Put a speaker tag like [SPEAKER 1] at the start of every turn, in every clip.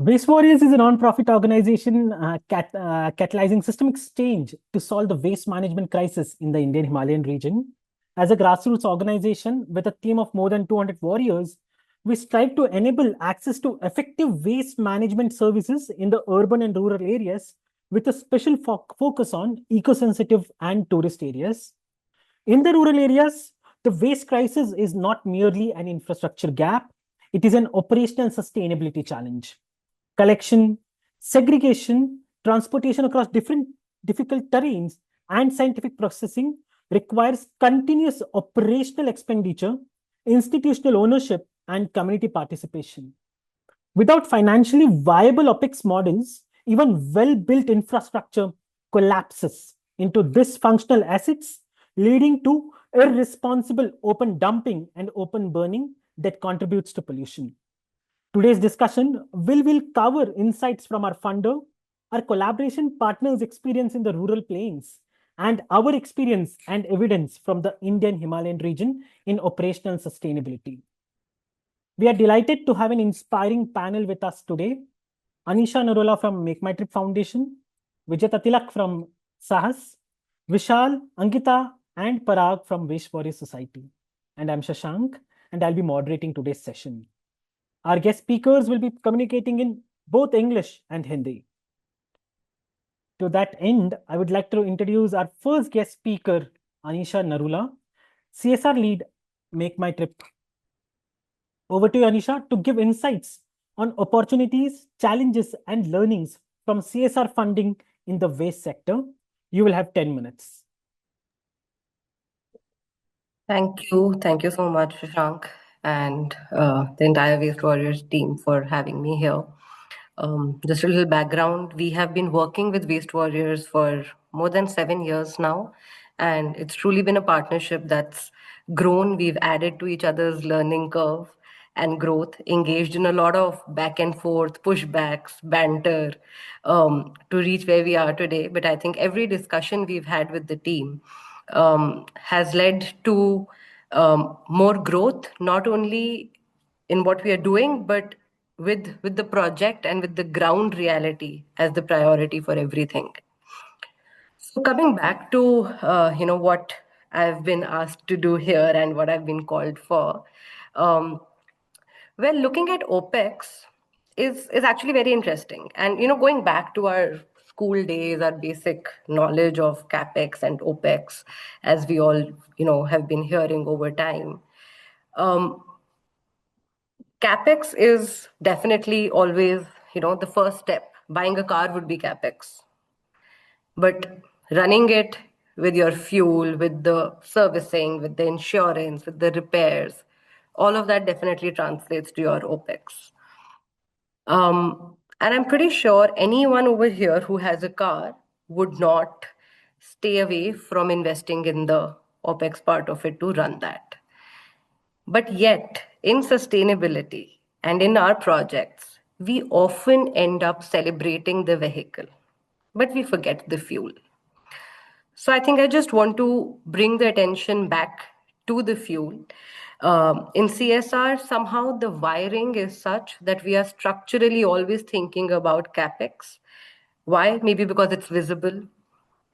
[SPEAKER 1] Waste Warriors is a non-profit organization catalyzing systemic change to solve the waste management crisis in the Indian Himalayan region. As a grassroots organization with a team of more than 200 warriors, we strive to enable access to effective waste management services in the urban and rural areas with a special focus on eco-sensitive and tourist areas. In the rural areas, the waste crisis is not merely an infrastructure gap, it is an operational sustainability challenge. Collection, segregation, transportation across different difficult terrains, and scientific processing requires continuous operational expenditure, institutional ownership, and community participation. Without financially viable OPEX models, even well built infrastructure collapses into dysfunctional assets, leading to irresponsible open dumping and open burning that contributes to pollution. Today's discussion will cover insights from our funder, our collaboration partners' experience in the rural plains, and our experience and evidence from the Indian Himalayan region in operational sustainability. We are delighted to have an inspiring panel with us today. Anisha Narola from Make My Trip Foundation, Vijay Tilak from Sahas, Vishal, Ankita, and Parag from Waste Warrior Society. And I'm Shashank, and I'll be moderating today's session. Our guest speakers will be communicating in both English and Hindi. To that end, I would like to introduce our first guest speaker, Anisha Narula, CSR lead, Make My Trip. Over to you, Anisha, to give insights on opportunities, challenges, and learnings from CSR funding in the waste sector. You will have 10 minutes.
[SPEAKER 2] Thank you. Thank you so much, Shashank, and the entire Waste Warriors team for having me here. Just a little background, we have been working with Waste Warriors for more than 7 years now, and it's truly been a partnership that's grown. We've added to each other's learning curve and growth, engaged in a lot of back and forth, pushbacks, banter to reach where we are today. But I think every discussion we've had with the team has led to more growth, not only in what we are doing, but with the project and with the ground reality as the priority for everything. So coming back to what I've been asked to do here and what I've been called for. Well, looking at OPEX is actually very interesting. And going back to our school days, our basic knowledge of CAPEX and OPEX, as we all have been hearing over time. CAPEX is definitely always, the first step. Buying a car would be CAPEX. But running it with your fuel, with the servicing, with the insurance, with the repairs, all of that definitely translates to your OPEX. And I'm pretty sure anyone over here who has a car would not stay away from investing in the OPEX part of it to run that. But yet, in sustainability and in our projects, we often end up celebrating the vehicle, but we forget the fuel. So I think I just want to bring the attention back to the fuel. In CSR, somehow the wiring is such that we are structurally always thinking about CAPEX. Why? Maybe because it's visible,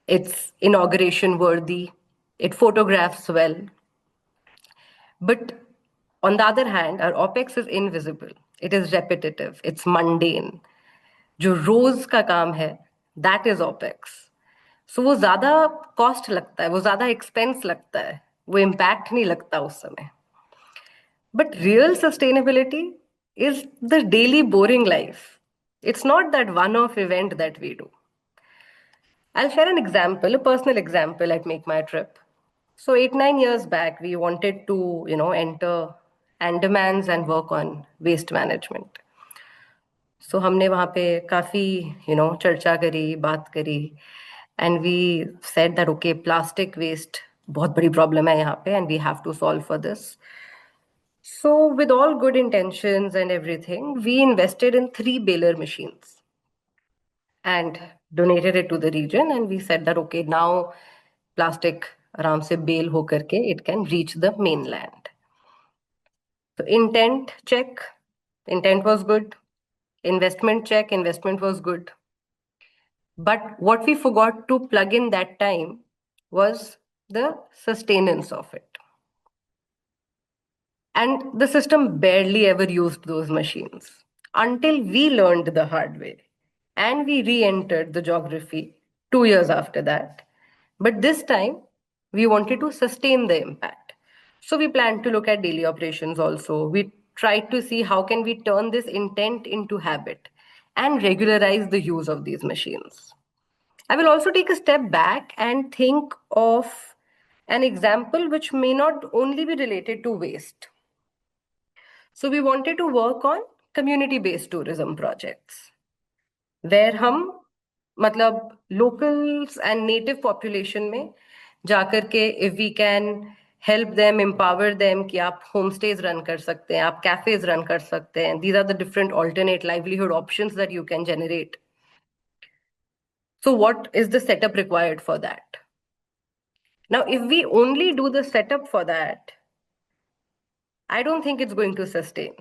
[SPEAKER 2] it's inauguration worthy, it photographs well. But on the other hand, our OPEX is invisible, it is repetitive, it's mundane. जो रोज का काम है, that is OPEX. सो वो ज्यादा cost लगता है, वो ज्यादा एक्सपेंस लगता है, वो इम्पैक्ट नहीं लगता उस समय. But real sustainability is the daily boring life. It's not that one off event that we do. I'll share an example, a personal example at Make My Trip. So 8-9 years back, we wanted to, enter Andamans and work on waste management. So हमने वहाँ पे काफी, चर्चा करी, बात करी, and we said that okay, plastic waste बहुत बड़ी problem है यहाँ पे, and we have to solve for this. So with all good intentions and everything, we invested in 3 baler machines and donated it to the region, and we said that okay, now plastic आराम से bale हो करके it can reach the mainland. So intent check, intent was good. Investment check, investment was good. But what we forgot to plug in that time was the sustenance of it. And the system barely ever used those machines until we learned the hard way. And we re entered the geography 2 years after that. But this time, we wanted to sustain the impact. So we planned to look at daily operations also. We tried to see how can we turn this intent into habit and regularize the use of these machines. I will also take a step back and think of an example which may not only be related to waste. So we wanted to work on community-based tourism projects, where हम मतलब locals and native population में जाकर के if we can help them, empower them कि आप homestays run कर सकते हैं, आप cafes run कर सकते हैं. These are the different alternate livelihood options that you can generate. So what is the setup required for that? Now, if we only do the setup for that, I don't think it's going to sustain.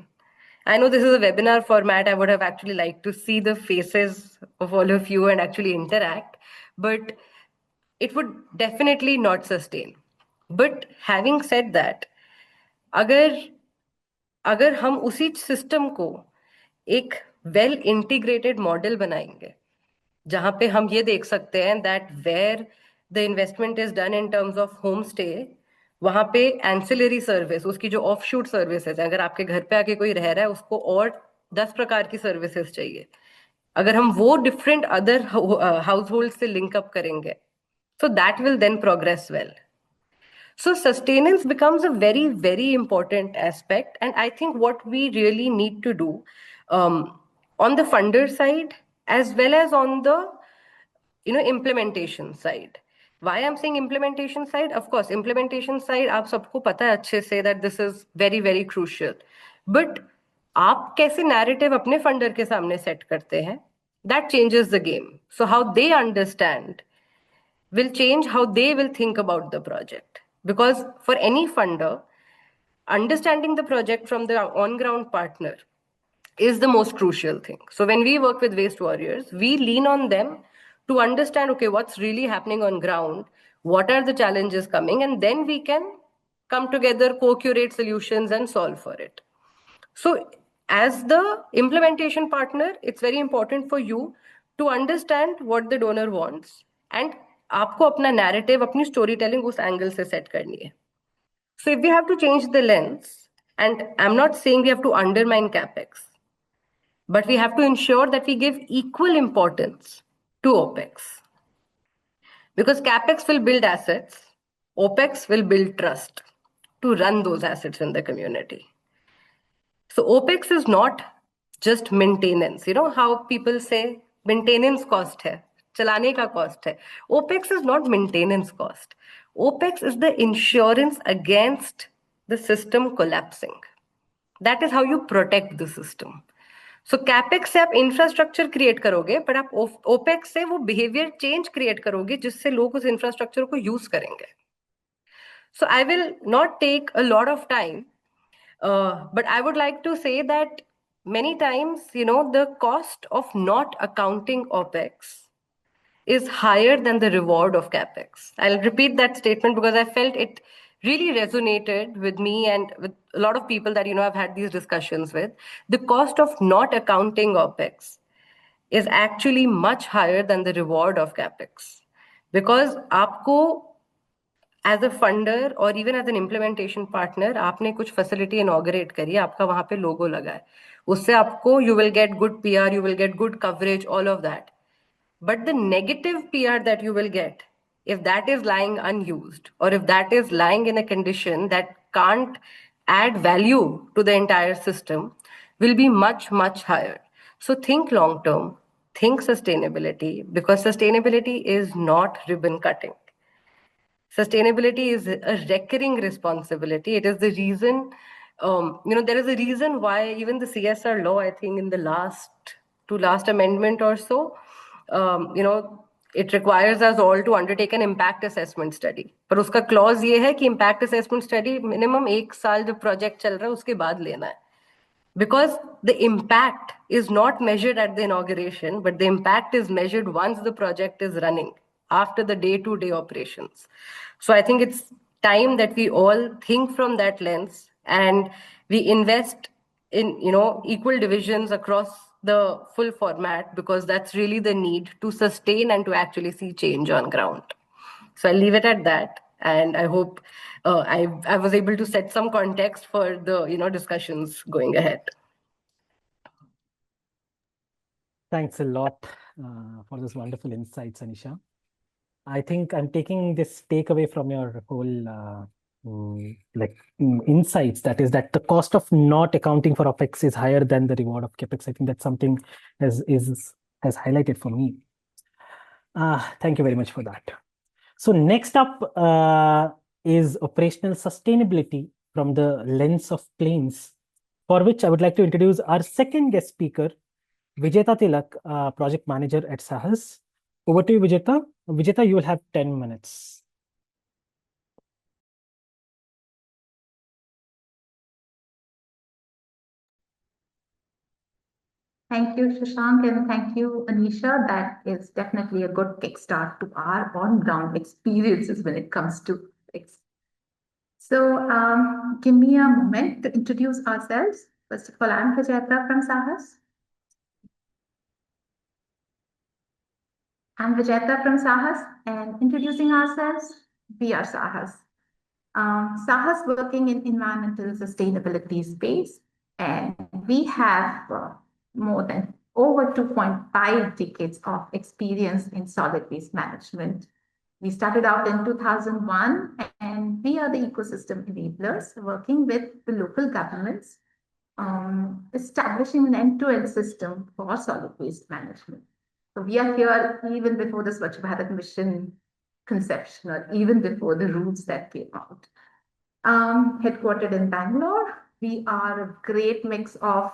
[SPEAKER 2] I know this is a webinar format. I would have actually liked to see the faces of all of you and actually interact, but it would definitely not sustain. But having said that, अगर अगर हम उसी system को एक well integrated model बनाएंगे जहां पे हम ये देख सकते हैं that where the investment is done in terms of home stay, वहां पे एंसिलरी सर्विस, उसकी जो ऑफ शूट सर्विसेज है, अगर आपके घर पे आके कोई रह रहा है उसको और 10 प्रकार की सर्विसेज चाहिए, अगर हम वो डिफरेंट अदर हाउस होल्ड से लिंक अप करेंगे, so that will then progress well. So sustenance becomes a very, very important aspect. And I think what we really need to do on the funder side as well as on the implementation side. Why I'm saying implementation side? Of course, implementation side, आप सबको पता है अच्छे से that this is very, very crucial. But आप कैसे narrative अपने funder के सामने set करते हैं, that changes the game. So how they understand will change how they will think about the project. Because for any funder, understanding the project from the on-ground partner is the most crucial thing. So when we work with waste warriors, we lean on them to understand, okay, what's really happening on ground, what are the challenges coming, and then we can come together, co-curate solutions and solve for it. So as the implementation partner, it's very important for you to understand what the donor wants and आपको अपना narrative, अपनी storytelling उस angle से set करनी है. So if we have to change the lens, and I'm not saying we have to undermine CAPEX, but we have to ensure that we give equal importance to OPEX. Because CAPEX will build assets, OPEX will build trust to run those assets in the community. So OPEX is not just maintenance. You know how people say maintenance cost hai, chalane ka cost hai. OPEX is not maintenance cost. OPEX is the insurance against the system collapsing. That is how you protect the system. So CAPEX से आप infrastructure create करोगे, but आप OPEX से वो behavior change create करोगे जिससे लोग उस infrastructure को use करेंगे. So I will not take a lot of time. But I would like to say that many times, the cost of not accounting OPEX is higher than the reward of CAPEX. I'll repeat that statement because I felt it really resonated with me and with a lot of people that, I've had these discussions with. The cost of not accounting OPEX is actually much higher than the reward of CAPEX. Because आपको as a funder or even as an implementation partner, आपने कुछ facility inaugurate करी, आपका वहाँ पे logo लगा है, उससे आपको you will get good PR, you will get good coverage, all of that. But the negative PR that you will get, if that is lying unused or if that is lying in a condition that can't add value to the entire system, will be much, much higher. So think long term, think sustainability, because sustainability is not ribbon cutting. Sustainability is a recurring responsibility. It is the reason, there is a reason why even the CSR law, I think in the last amendment or so, it requires us all to undertake an impact assessment study. पर उसका clause ये है कि impact assessment study minimum 1 साल जब project चल रहा है उसके बाद लेना है. because the impact is not measured at the inauguration, but the impact is measured once the project is running, after the day-to-day operations. So I think it's time that we all think from that lens, and we invest in equal divisions across the full format, because that's really the need to sustain and to actually see change on ground. So I'll leave it at that, and I hope I was able to set some context for the discussions going ahead.
[SPEAKER 1] Thanks a lot for those wonderful insights, Anisha. I think I'm taking this takeaway from your whole insights. That is that the cost of not accounting for OPEX is higher than the reward of CAPEX. I think that's something has highlighted for me. Thank you very much for that. So next up is operational sustainability from the lens of planes, for which I would like to introduce our second guest speaker, Vijeta Tilak, project manager at Sahas. Over to you, Vijeta. Vijeta, you will have 10 minutes.
[SPEAKER 3] Thank you, Shashank, and thank you, Anisha. That is definitely a good kickstart to our on-ground experiences when it comes to OPEX. So give me a moment to introduce ourselves. First of all, I'm Vijeta from Sahas. And introducing ourselves, we are Sahas. Sahas working in environmental sustainability space, and we have more than over 2.5 decades of experience in solid waste management. We started out in 2001, and we are the ecosystem enablers working with the local governments, establishing an end-to-end system for solid waste management. So we are here even before the Swachh Bharat mission conception, or even before the rules that came out. Headquartered in Bangalore, we are a great mix of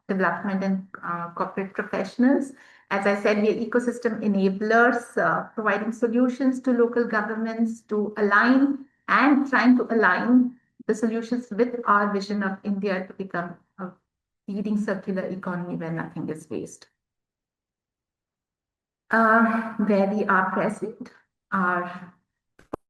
[SPEAKER 3] development and corporate professionals. As I said, we are ecosystem enablers, providing solutions to local governments to align and trying to align the solutions with our vision of India to become a leading circular economy where nothing is waste. Where we are present, our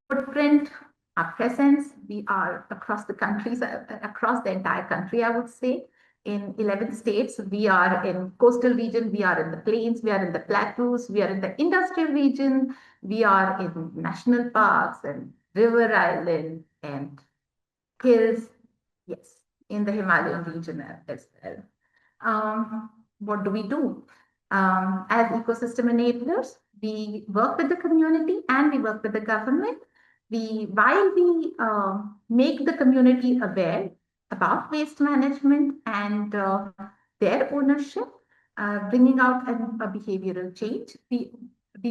[SPEAKER 3] footprint, our presence, we are across the countries, across the entire country, I would say. In 11 states, we are in coastal region, we are in the plains, we are in the plateaus, we are in the industrial region, we are in national parks and river island and hills, yes, in the Himalayan region as well. What do we do? As ecosystem enablers, we work with the community and we work with the government. While we make the community aware about waste management and their ownership, bringing out a behavioral change, we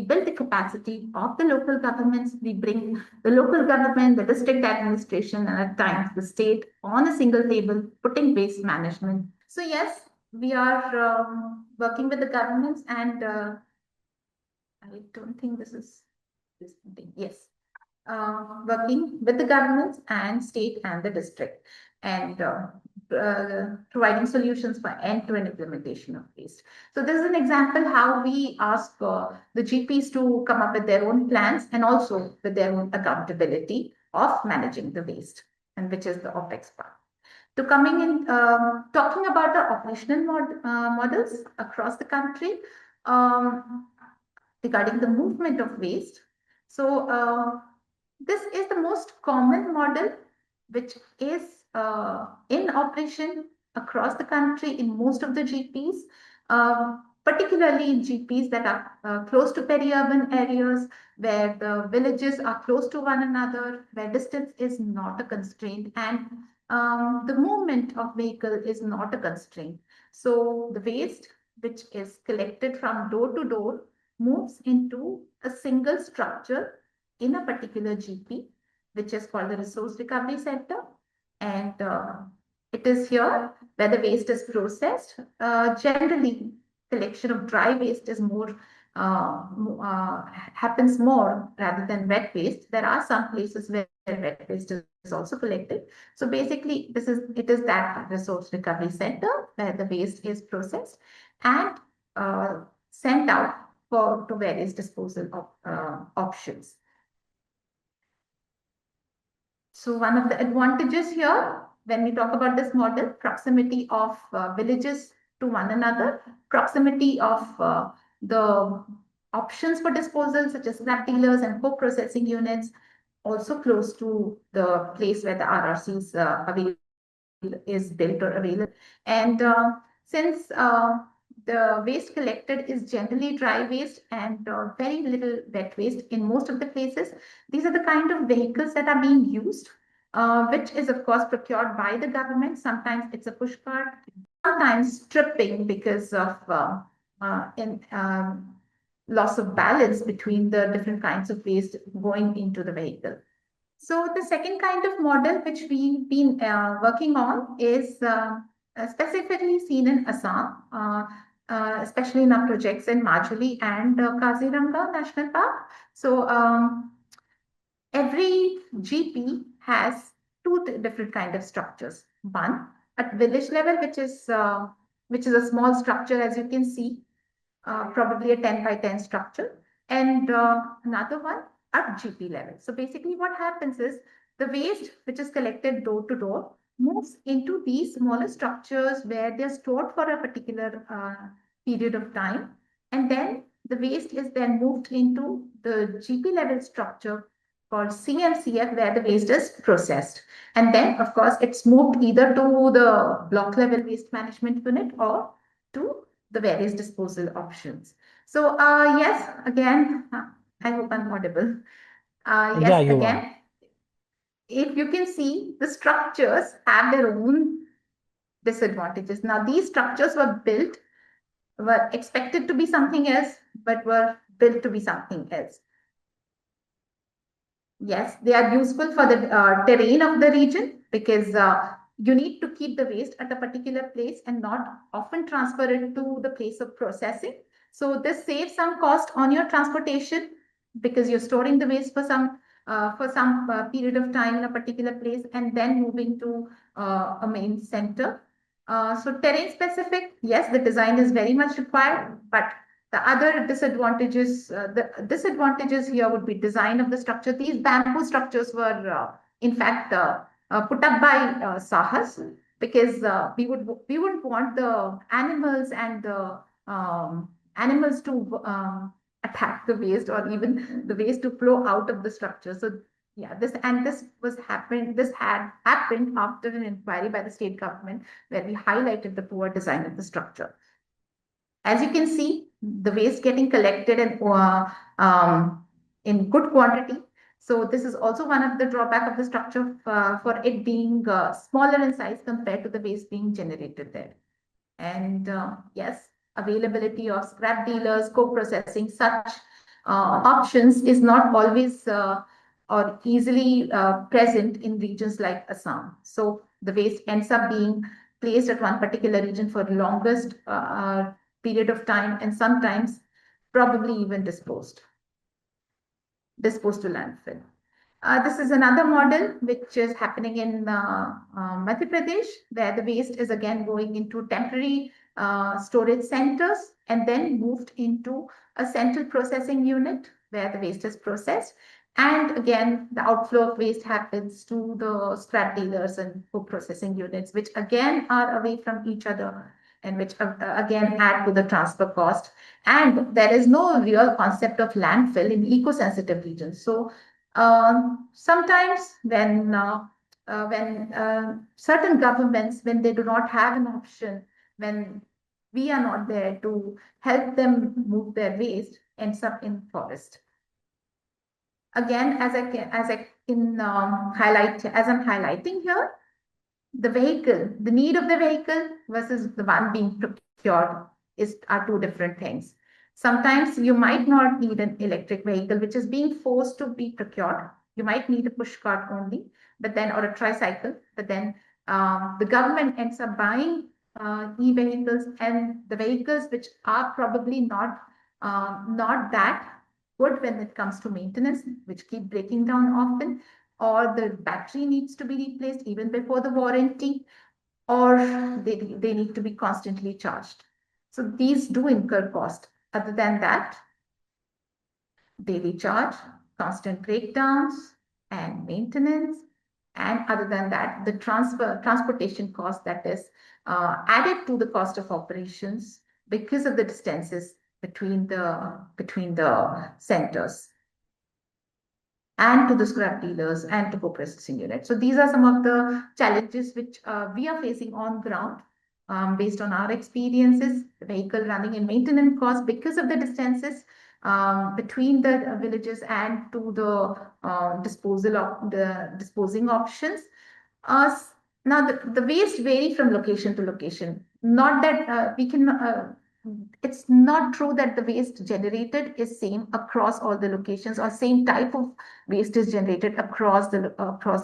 [SPEAKER 3] build the capacity of the local governments. We bring the local government, the district administration, and at times the state on a single table, putting waste management. So yes, we are working with the governments, and I don't think this is this thing. Yes, working with the governments and state and the district, and providing solutions for end-to-end implementation of waste. So this is an example how we ask the GPs to come up with their own plans and also with their own accountability of managing the waste, and which is the OPEX part. So coming in, talking about the operational models across the country regarding the movement of waste. So this is the most common model which is in operation across the country in most of the GPs, particularly in GPs that are close to peri-urban areas, where the villages are close to one another, where distance is not a constraint, and the movement of vehicle is not a constraint. So the waste which is collected from door to door moves into a single structure in a particular GP, which is called the Resource Recovery Center. And it is here where the waste is processed. Generally, collection of dry waste is more happens more rather than wet waste. There are some places where wet waste is also collected. So basically, it is that resource recovery center where the waste is processed and sent out to various disposal options. So one of the advantages here, when we talk about this model, proximity of villages to one another, proximity of the options for disposal, such as scrap dealers and co-processing units, also close to the place where the RRCs is built or available. And since the waste collected is generally dry waste and very little wet waste in most of the places, these are the kind of vehicles that are being used, which is of course procured by the government. Sometimes it's a push cart, sometimes stripping because of loss of balance between the different kinds of waste going into the vehicle. So the second kind of model which we've been working on is specifically seen in Assam, especially in our projects in Majuli and Kaziranga National Park. So every GP has two different kind of structures. One at village level, which is a small structure, as you can see, probably a 10 by 10 structure, and another one at GP level. So basically what happens is the waste which is collected door to door moves into these smaller structures where they're stored for a particular period of time. And then the waste is then moved into the GP level structure called CMCF, where the waste is processed. And then, of course, it's moved either to the block level waste management unit or to the various disposal options. So yes, again, I hope I'm audible.
[SPEAKER 1] Yeah,
[SPEAKER 3] Yes,
[SPEAKER 1] you are.
[SPEAKER 3] again, if you can see, the structures have their own disadvantages. Now, these structures were expected to be something else, but were built to be something else. Yes, they are useful for the terrain of the region because you need to keep the waste at a particular place and not often transfer it to the place of processing. So this saves some cost on your transportation because you're storing the waste for some period of time in a particular place and then moving to a main center. So terrain specific, yes, the design is very much required, but the other disadvantages here would be design of the structure. These bamboo structures were, in fact, put up by Sahas because we wouldn't want the animals and the animals to attack the waste or even the waste to flow out of the structure. So yeah, this had happened after an inquiry by the state government where we highlighted the poor design of the structure. As you can see, the waste getting collected in good quantity. So this is also one of the drawback of the structure for it being smaller in size compared to the waste being generated there. And yes, availability of scrap dealers, co-processing, such options is not always or easily present in regions like Assam. So the waste ends up being placed at one particular region for the longest period of time and sometimes probably even disposed to landfill. This is another model which is happening in Madhya Pradesh, where the waste is again going into temporary storage centers and then moved into a central processing unit where the waste is processed. And again, the outflow of waste happens to the scrap dealers and co-processing units, which again are away from each other and which again add to the transfer cost. And there is no real concept of landfill in eco-sensitive regions. So sometimes when certain governments, when they do not have an option, when we are not there to help them move their waste, ends up in forest. Again, as I'm highlighting here, the vehicle, the need of the vehicle versus the one being procured are two different things. Sometimes you might not need an electric vehicle, which is being forced to be procured. You might need a push cart only, but then, or a tricycle, but then the government ends up buying e-vehicles, and the vehicles which are probably not that good when it comes to maintenance, which keep breaking down often, or the battery needs to be replaced even before the warranty, or they need to be constantly charged. So these do incur cost. Other than that, daily charge, constant breakdowns and maintenance. And other than that, the transportation cost that is added to the cost of operations because of the distances between the centers, and to the scrap dealers and to co-processing units. So these are some of the challenges which we are facing on ground based on our experiences, vehicle running and maintenance costs because of the distances between the villages and to the disposing options. Uh, Now, the waste vary from location to location. Not that it's not true that the waste generated is same across all the locations, or same type of waste is generated across the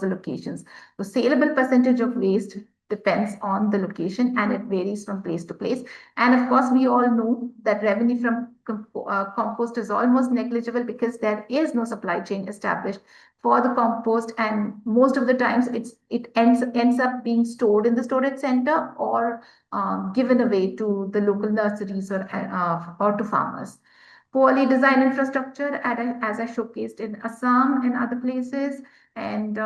[SPEAKER 3] locations. The saleable percentage of waste depends on the location, and it varies from place to place. And of course, we all know that revenue from compost is almost negligible because there is no supply chain established for the compost, and most of the times it ends up being stored in the storage center, or given away to the local nurseries or to farmers. Poorly designed infrastructure, as I showcased in Assam and other places, and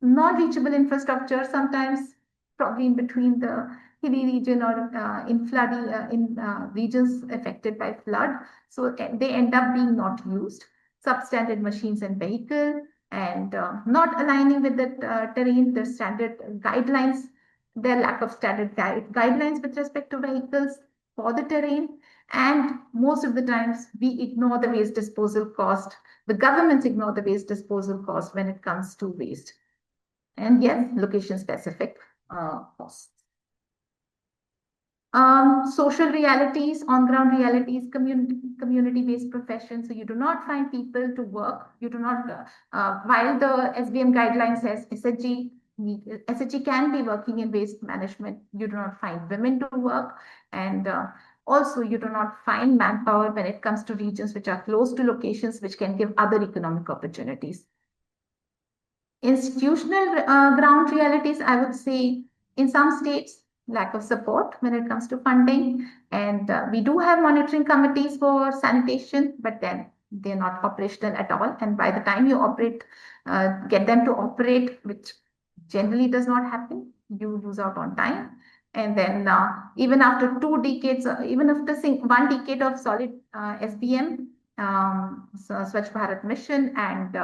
[SPEAKER 3] non-reachable infrastructure, sometimes probably in between the hilly region or in regions affected by flood. So they end up being not used. Substandard machines and vehicles, and not aligning with the terrain, the standard guidelines, their lack of standard guidelines with respect to vehicles for the terrain. And most of the times we ignore the waste disposal cost. The governments ignore the waste disposal cost when it comes to waste. And yes, location specific costs. Social realities, on-ground realities, community-based professions. So you do not find people to work. You do not, while the SBM guidelines says SHG can be working in waste management, you do not find women to work. And also you do not find manpower when it comes to regions which are close to locations which can give other economic opportunities. Institutional ground realities, I would say in some states, lack of support when it comes to funding. And we do have monitoring committees for sanitation, but then they're not operational at all. And by the time you get them to operate, which generally does not happen, you lose out on time. And then even after 2 decades, even after 1 decade of solid SBM, so Swachh Bharat mission and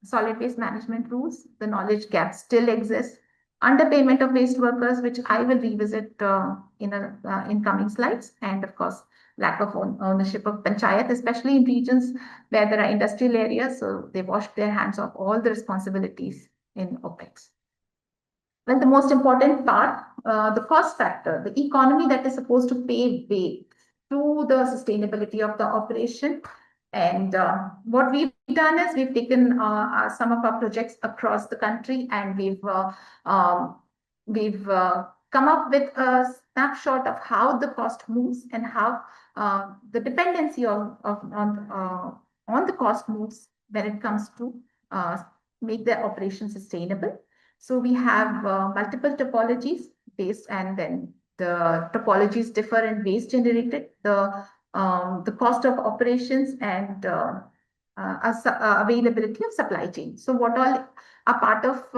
[SPEAKER 3] solid waste management rules, the knowledge gap still exists. Underpayment of waste workers, which I will revisit in coming slides, and of course, lack of ownership of panchayat, especially in regions where there are industrial areas, so they washed their hands of all the responsibilities in OPEX. Well, the most important part, the cost factor, the economy that is supposed to pave way to the sustainability of the operation. And what we've done is we've taken some of our projects across the country, and we've come up with a snapshot of how the cost moves and how the dependency on the cost moves when it comes to make the operation sustainable. So we have multiple topologies based, and then the topologies differ in waste generated, the cost of operations, and availability of supply chain. So what all are part of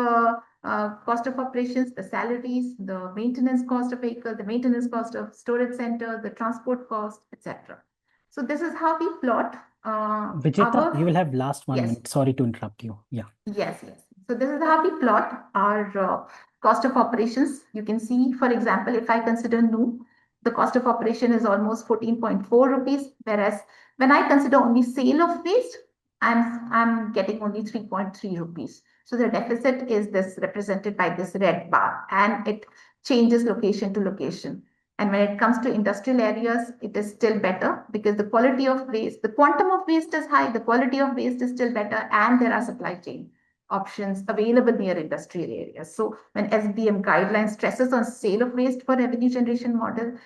[SPEAKER 3] cost of operations: the salaries, the maintenance cost of vehicle, the maintenance cost of storage center, the transport cost, etc. So this is how we plot.
[SPEAKER 1] Vijeta, you will have last 1 minute. Sorry to interrupt you. Yeah.
[SPEAKER 3] Yes. So this is how we plot our cost of operations. You can see, for example, if I consider new, the cost of operation is almost 14.4 rupees, whereas when I consider only sale of waste, I'm getting only 3.3 rupees. So the deficit is this represented by this red bar, and it changes location to location. And when it comes to industrial areas, it is still better because the quality of waste, the quantum of waste is high, the quality of waste is still better, and there are supply chain options available near industrial areas. So when SBM guidelines stresses on sale of waste for revenue generation model,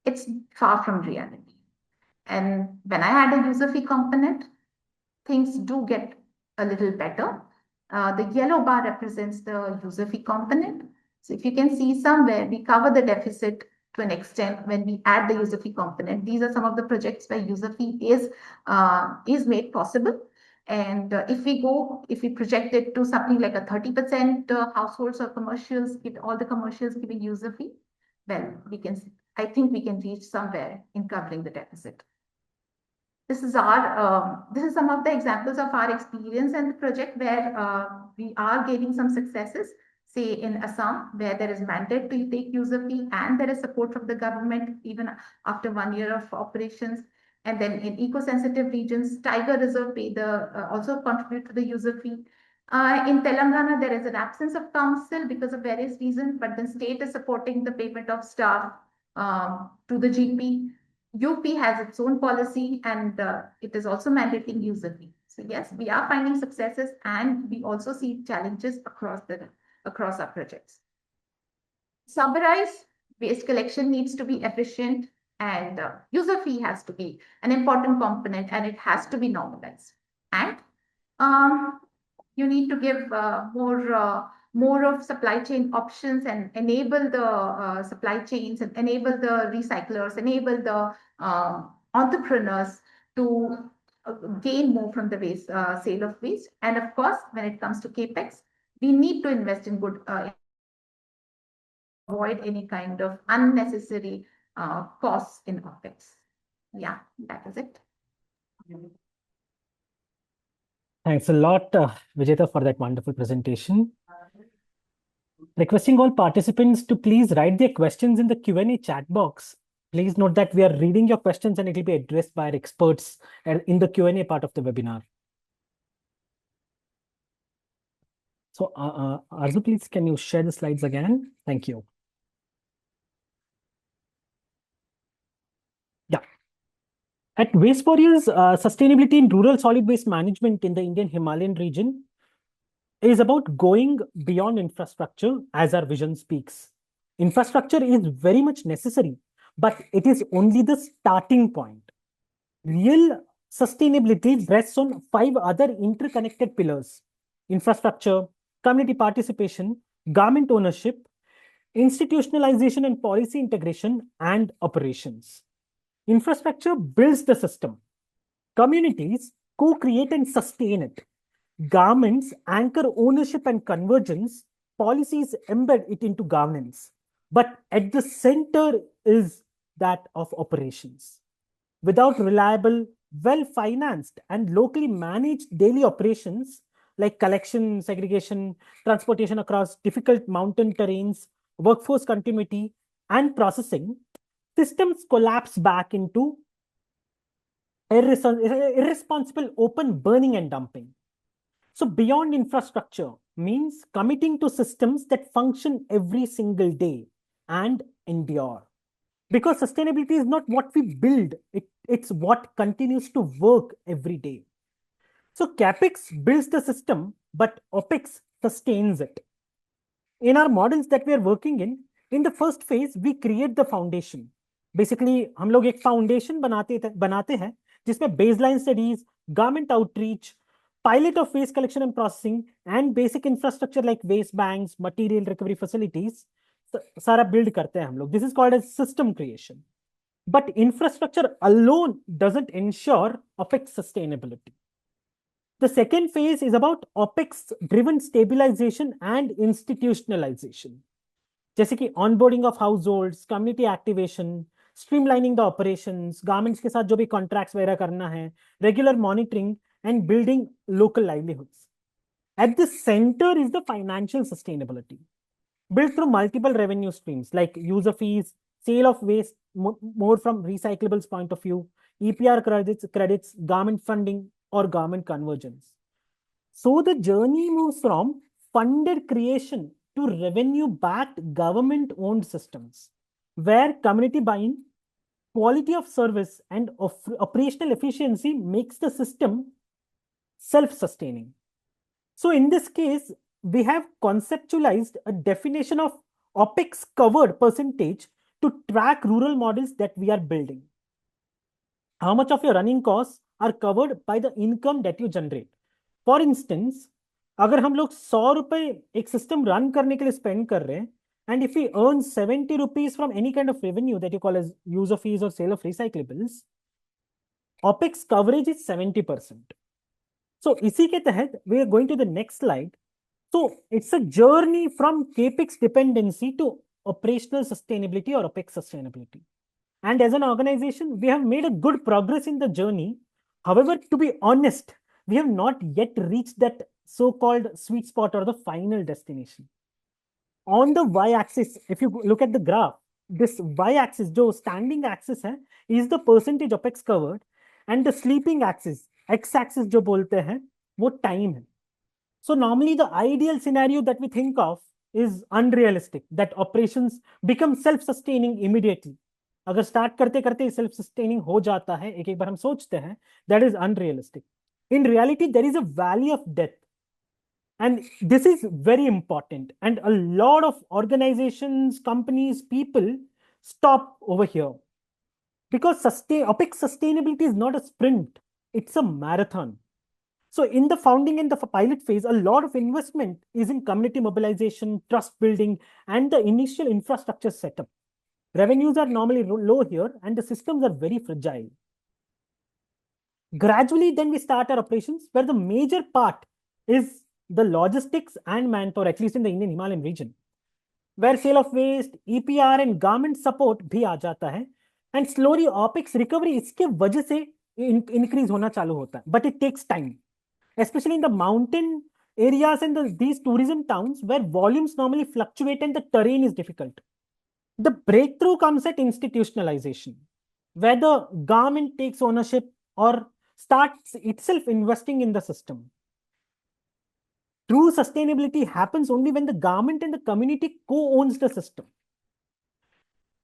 [SPEAKER 3] it's far from reality. And when I add a user fee component, things do get a little better. The yellow bar represents the user fee component. So if you can see somewhere, we cover the deficit to an extent when we add the user fee component. These are some of the projects where user fee is made possible. And if we project it to something like a 30% households or commercials, all the commercials giving user fee, well, I think we can reach somewhere in covering the deficit. This is some of the examples of our experience and the project where we are gaining some successes. Say in Assam, where there is mandate to take user fee and there is support from the government even after 1 year of operations. And then in eco-sensitive regions, Tiger Reserve also contribute to the user fee. In Telangana, there is an absence of council because of various reasons, but the state is supporting the payment of staff to the GP. UP has its own policy and it is also mandating user fee. So yes, we are finding successes and we also see challenges across our projects. Summarize, waste collection needs to be efficient and user fee has to be an important component and it has to be normalized. And you need to give more of supply chain options and enable the supply chains and enable the recyclers, enable the entrepreneurs to gain more from the waste, sale of waste. And of course, when it comes to CAPEX, we need to invest in good, avoid any kind of unnecessary costs in OPEX. Yeah, that is it.
[SPEAKER 1] Thanks a lot, Vijeta, for that wonderful presentation. Requesting all participants to please write their questions in the Q&A chat box. Please note that we are reading your questions and it will be addressed by our experts in the Q&A part of the webinar. So, Arzu, please, can you share the slides again? Thank you. Yeah. At Waste Warriors, sustainability in rural solid waste management in the Indian Himalayan region is about going beyond infrastructure as our vision speaks. Infrastructure is very much necessary, but it is only the starting point. Real sustainability rests on 5 other interconnected pillars: infrastructure, community participation, government ownership, institutionalization and policy integration, and operations. Infrastructure builds the system. Communities co-create and sustain it. Governments anchor ownership and convergence. Policies embed it into governance. But at the center is that of operations. Without reliable, well-financed, and locally managed daily operations like collection, segregation, transportation across difficult mountain terrains, workforce continuity, and processing, systems collapse back into irresponsible open burning and dumping. So beyond infrastructure means committing to systems that function every single day and endure. Because sustainability is not what we build, it's what continues to work every day. So CAPEX builds the system, but OPEX sustains it. In our models that we are working in the first phase, we create the foundation. Basically, हम लोग एक foundation बनाते हैं जिसमें baseline studies, government outreach, pilot of waste collection and processing, and basic infrastructure like waste banks, material recovery facilities, सारा build करते हैं हम लोग. This is called as system creation. But infrastructure alone doesn't ensure OPEX sustainability. The second phase is about OPEX-driven stabilization and institutionalization. जैसे कि onboarding of households, community activation, streamlining the operations, governments के साथ जो भी contracts वगैरह करना है, regular monitoring, and building local livelihoods. At the center is the financial sustainability, built through multiple revenue streams like user fees, sale of waste, more from recyclables point of view, EPR credits, government funding, or government convergence. So the journey moves from funded creation to revenue-backed government-owned systems, where community buy-in, quality of service, and operational efficiency makes the system self-sustaining. So in this case, we have conceptualized a definition of OPEX covered percentage to track rural models that we are building. How much of your running costs are covered by the income that you generate? For instance, अगर हम लोग 100 रुपए एक system run करने के लिए spend कर रहे हैं, and if we earn 70 rupees from any kind of revenue that you call as user fees और sale of recyclables, OPEX coverage is 70%. So इसी के तहत we are going to the next slide. So it's a journey from CAPEX dependency to operational sustainability or OPEX sustainability. And as an organization, we have made a good progress in the journey. However, to be honest, we have not yet reached that so-called sweet spot or the final destination. On the y-axis, if you look at the graph, this y-axis, जो standing axis है, is the percentage OPEX covered, and the sleeping axis, x-axis जो बोलते हैं, वो time है. So normally the ideal scenario that we think of is unrealistic, that operations become self-sustaining immediately. अगर start करते करते self-sustaining हो जाता है, एक एक बार हम सोचते हैं, that is unrealistic. In reality, there is a valley of death. And this is very important. And a lot of organizations, companies, people stop over here. Because OPEX sustainability is not a sprint, it's a marathon. So in the founding and the pilot phase, a lot of investment is in community mobilization, trust building, and the initial infrastructure setup. Revenues are normally low here, and the systems are very fragile. Gradually, then we start our operations, where the major part is the logistics and manpower, at least in the Indian Himalayan region, where sale of waste, EPR, and government support भी आ जाता है, and slowly OPEX recovery इसके वजह से increase होना चालू होता है, but it takes time, especially in the mountain areas and these tourism towns where volumes normally fluctuate and the terrain is difficult. The breakthrough comes at institutionalization, where the government takes ownership or starts itself investing in the system. True sustainability happens only when the government and the community co-owns the system.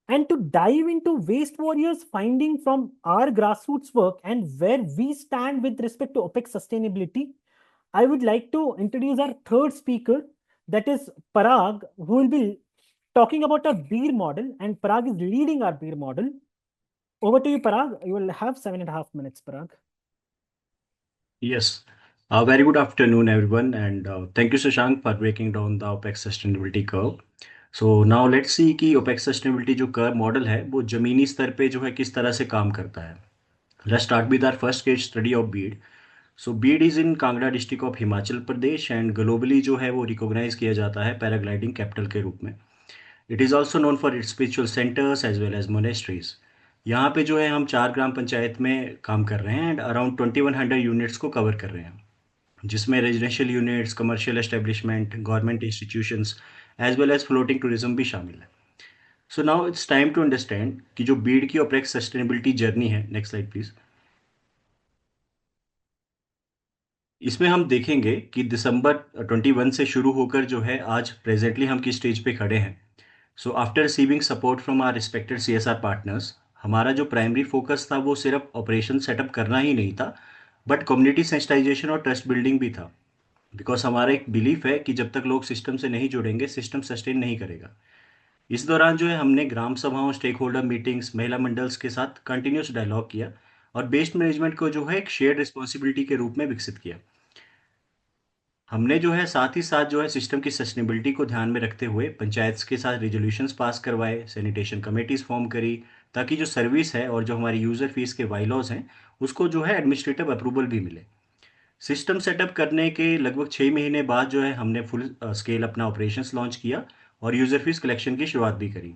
[SPEAKER 1] And to dive into Waste Warriors finding from our grassroots work and where we stand with respect to OPEX sustainability, I would like to introduce our third speaker, that is Parag, who will be talking about our beer model, and Parag is leading our beer model. Over to you, Parag. You will have 7.5 minutes, Parag.
[SPEAKER 4] Yes. Very good afternoon, everyone, and thank you, Shashank, for breaking down the OPEX sustainability curve. So now let's see कि OPEX sustainability जो curve model है वो जमीनी स्तर पे जो है किस तरह से काम करता है. Let's start with our first case study of bead. So bead is in Kangra district of Himachal Pradesh and globally जो है वो रिकॉग्नाइज किया जाता है पैराग्लाइडिंग कैपिटल के रूप में. It is also known for its spiritual centres as well as monasteries. यहाँ पे जो है हम 4 ग्राम पंचायत में काम कर रहे हैं एंड अराउंड 2100 यूनिट्स को कवर कर रहे हैं, जिसमें residential units, commercial establishment, government institutions as well as floating tourism भी शामिल है. So now it's time to understand कि जो बीड की OPEX सस्टेनेबिलिटी जर्नी है, नेक्स्ट स्लाइड प्लीज. इसमें हम देखेंगे कि दिसंबर 21 से शुरू होकर जो है आज प्रेजेंटली हम किस स्टेज पे खड़े हैं. So after receiving support from our respected CSR partners, हमारा जो प्राइमरी फोकस था वो सिर्फ ऑपरेशन सेटअप करना ही नहीं था, बट कम्युनिटी सेंसिटाइजेशन और ट्रस्ट बिल्डिंग भी था. बिकॉज हमारा एक बिलीफ है कि जब तक लोग सिस्टम से नहीं जुड़ेंगे, सिस्टम सस्टेन नहीं करेगा. इस दौरान जो है हमने ग्राम सभाओं, स्टेक होल्डर मीटिंग्स, महिला मंडल्स के साथ कंटिन्यूस डायलॉग किया और बेस्ट मैनेजमेंट को जो है एक शेयर्ड रिस्पॉन्सिबिलिटी के रूप में विकसित किया. हमने जो है साथ ही साथ जो है सिस्टम की सस्टेनेबिलिटी को ध्यान में रखते हुए पंचायत के साथ रेजोल्यूशंस पास करवाए, सैनिटेशन कमेटीज फॉर्म करी, ताकि जो सर्विस है और जो हमारी यूज़र फीस के वाइलॉज हैं उसको जो है एडमिनिस्ट्रेटिव अप्रूवल भी मिले. सिस्टम सेटअप करने के लगभग 6 महीने बाद जो है हमने फुल स्केल अपना ऑपरेशंस लॉन्च किया और यूज़र फीस कलेक्शन की शुरुआत भी करी.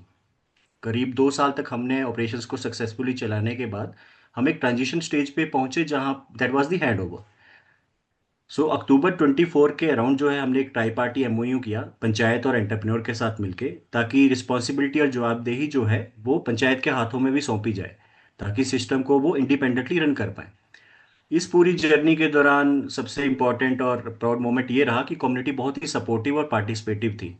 [SPEAKER 4] करीब 2 साल तक हमने ऑपरेशंस को सक्सेसफुली चलाने के बाद हम एक ट्रांजिशन स्टेज पे पहुंचे जहां that was the hand over. So October 24 के अराउंड जो है हमने एक ट्राई पार्टी MOU किया पंचायत और एंटरप्रेन्योर के साथ मिलके, ताकि रिस्पॉन्सिबिलिटी और जवाबदेही जो है वो पंचायत के हाथों में भी सौंपी जाए, ताकि सिस्टम को वो इंडिपेंडेंटली रन कर पाए. इस पूरी जर्नी के दौरान सबसे इम्पॉर्टेंट और प्राउड मोमेंट ये रहा कि कम्युनिटी बहुत ही सपोर्टिव और पार्टिसिपेटिव थी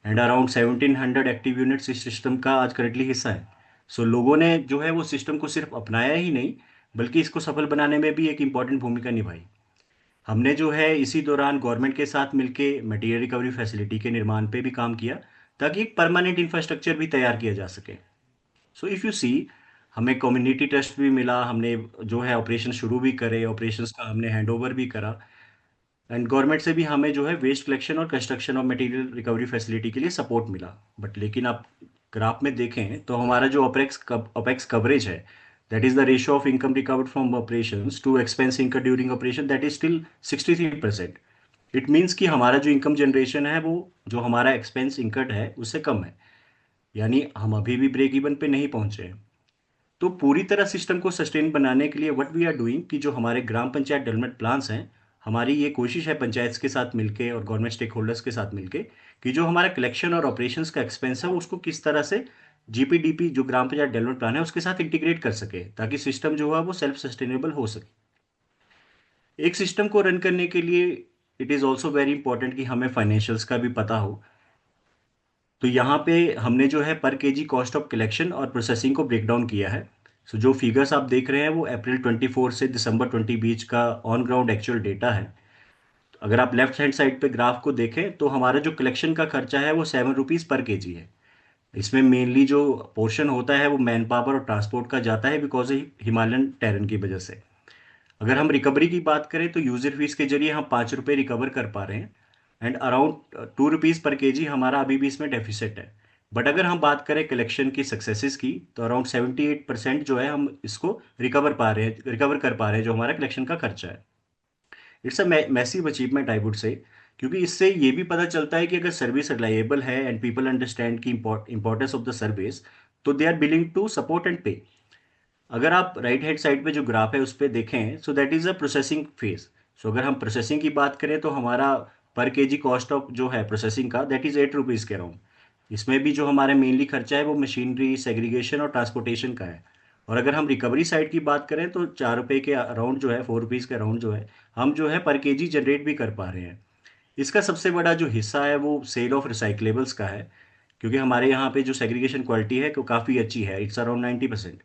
[SPEAKER 4] एंड अराउंड 1700 एक्टिव यूनिट्स इस सिस्टम का आज करेंटली हिस्सा है. सो लोगों ने जो है वो सिस्टम को सिर्फ अपनाया ही नहीं, बल्कि इसको सफल बनाने में भी एक इम्पॉर्टेंट भूमिका निभाई. हमने जो है इसी दौरान गवर्नमेंट के साथ मिलके मटेरियल रिकवरी फैसिलिटी के निर्माण पे भी काम किया, ताकि एक परमानेंट इंफ्रास्ट्रक्चर भी तैयार किया जा सके. सो इफ़ यू सी, हमें कम्युनिटी ट्रस्ट भी मिला, हमने जो है ऑपरेशन शुरू भी करे, ऑपरेशंस का हमने हैंड ओवर भी करा. एंड गवर्नमेंट से भी हमें जो है वेस्ट कलेक्शन और construction of material recovery facility के लिए सपोर्ट मिला। बट लेकिन आप ग्राफ में देखें तो हमारा जो ओपेक्स कवरेज है, that is the ratio of income recovered from operations to expense incurred during operation, that is still 63%। It means कि हमारा जो इनकम जनरेशन है वो जो हमारा एक्सपेंस इनकर्ड है उससे कम है, यानी हम अभी भी ब्रेक इवन पे नहीं पहुंचे हैं। तो पूरी तरह सिस्टम को सस्टेन बनाने के लिए व्हाट वी आर डूइंग कि जो हमारे ग्राम पंचायत डेवलपमेंट प्लान्स हैं, हमारी ये कोशिश है पंचायत के साथ मिलके और गवर्नमेंट स्टेक होल्डर्स के साथ मिलके कि जो हमारा कलेक्शन और ऑपरेशंस का एक्सपेंस है उसको किस तरह से जीपीडीपी जो ग्राम पंचायत डेवलपमेंट प्लान है उसके साथ इंटीग्रेट कर सके, ताकि सिस्टम जो है वो सेल्फ सस्टेनेबल हो सके। एक सिस्टम को रन करने के लिए it is also very important कि हमें फाइनेंशियल्स का भी पता हो। तो यहाँ पे हमने जो है पर केजी कॉस्ट ऑफ कलेक्शन और प्रोसेसिंग को ब्रेक डाउन किया है। सो जो फिगर्स आप देख रहे हैं वो अप्रैल 24 से दिसंबर 20 बीच का ऑन ग्राउंड एक्चुअल डेटा है। अगर आप लेफ्ट हैंड साइड पे ग्राफ को देखें तो हमारा जो कलेक्शन का खर्चा है वो 7 रुपीज़ पर केजी है। इसमें मेनली जो पोर्शन होता है वो मैन पावर और ट्रांसपोर्ट का जाता है बिकॉज हिमालयन टेरेन की वजह से। अगर हम रिकवरी की बात करें तो यूजर फीस के जरिए हम 5 रुपये रिकवर कर पा रहे हैं एंड अराउंड 2 रुपीज़ पर केजी हमारा अभी भी इसमें डेफिसिट है। बट अगर हम बात करें कलेक्शन की सक्सेसेस की तो अराउंड 78% जो है हम इसको रिकवर कर पा रहे हैं जो हमारा कलेक्शन का खर्चा है। It's a massive achievement I would say, क्योंकि इससे ये भी पता चलता है कि अगर सर्विस रिलायबल है एंड पीपल अंडरस्टैंड की इंपॉर्टेंस ऑफ द सर्विस, तो they are willing to support and pay. अगर आप राइट हैंड साइड पे जो ग्राफ है उस पर देखें so that is a processing phase. So अगर हम प्रोसेसिंग की बात करें तो हमारा पर केजी कॉस्ट ऑफ जो है प्रोसेसिंग का दैट इज 8 रुपीज़ के अराउंड। इसमें भी जो हमारे मेनली खर्चा है वो मशीनरी सेग्रीगेशन और ट्रांसपोर्टेशन का है। और अगर हम रिकवरी साइड की बात करें तो 4 रुपये के अराउंड जो है 4 रुपीज़ के अराउंड जो है हम जो है पर केजी जनरेट भी कर पा रहे हैं। इसका सबसे बड़ा जो हिस्सा है वो सेल ऑफ रिसाइकलेबल्स का है, क्योंकि हमारे यहाँ पे जो सेग्रीगेशन क्वालिटी है वो काफ़ी अच्छी है, इट्स अराउंड 90%।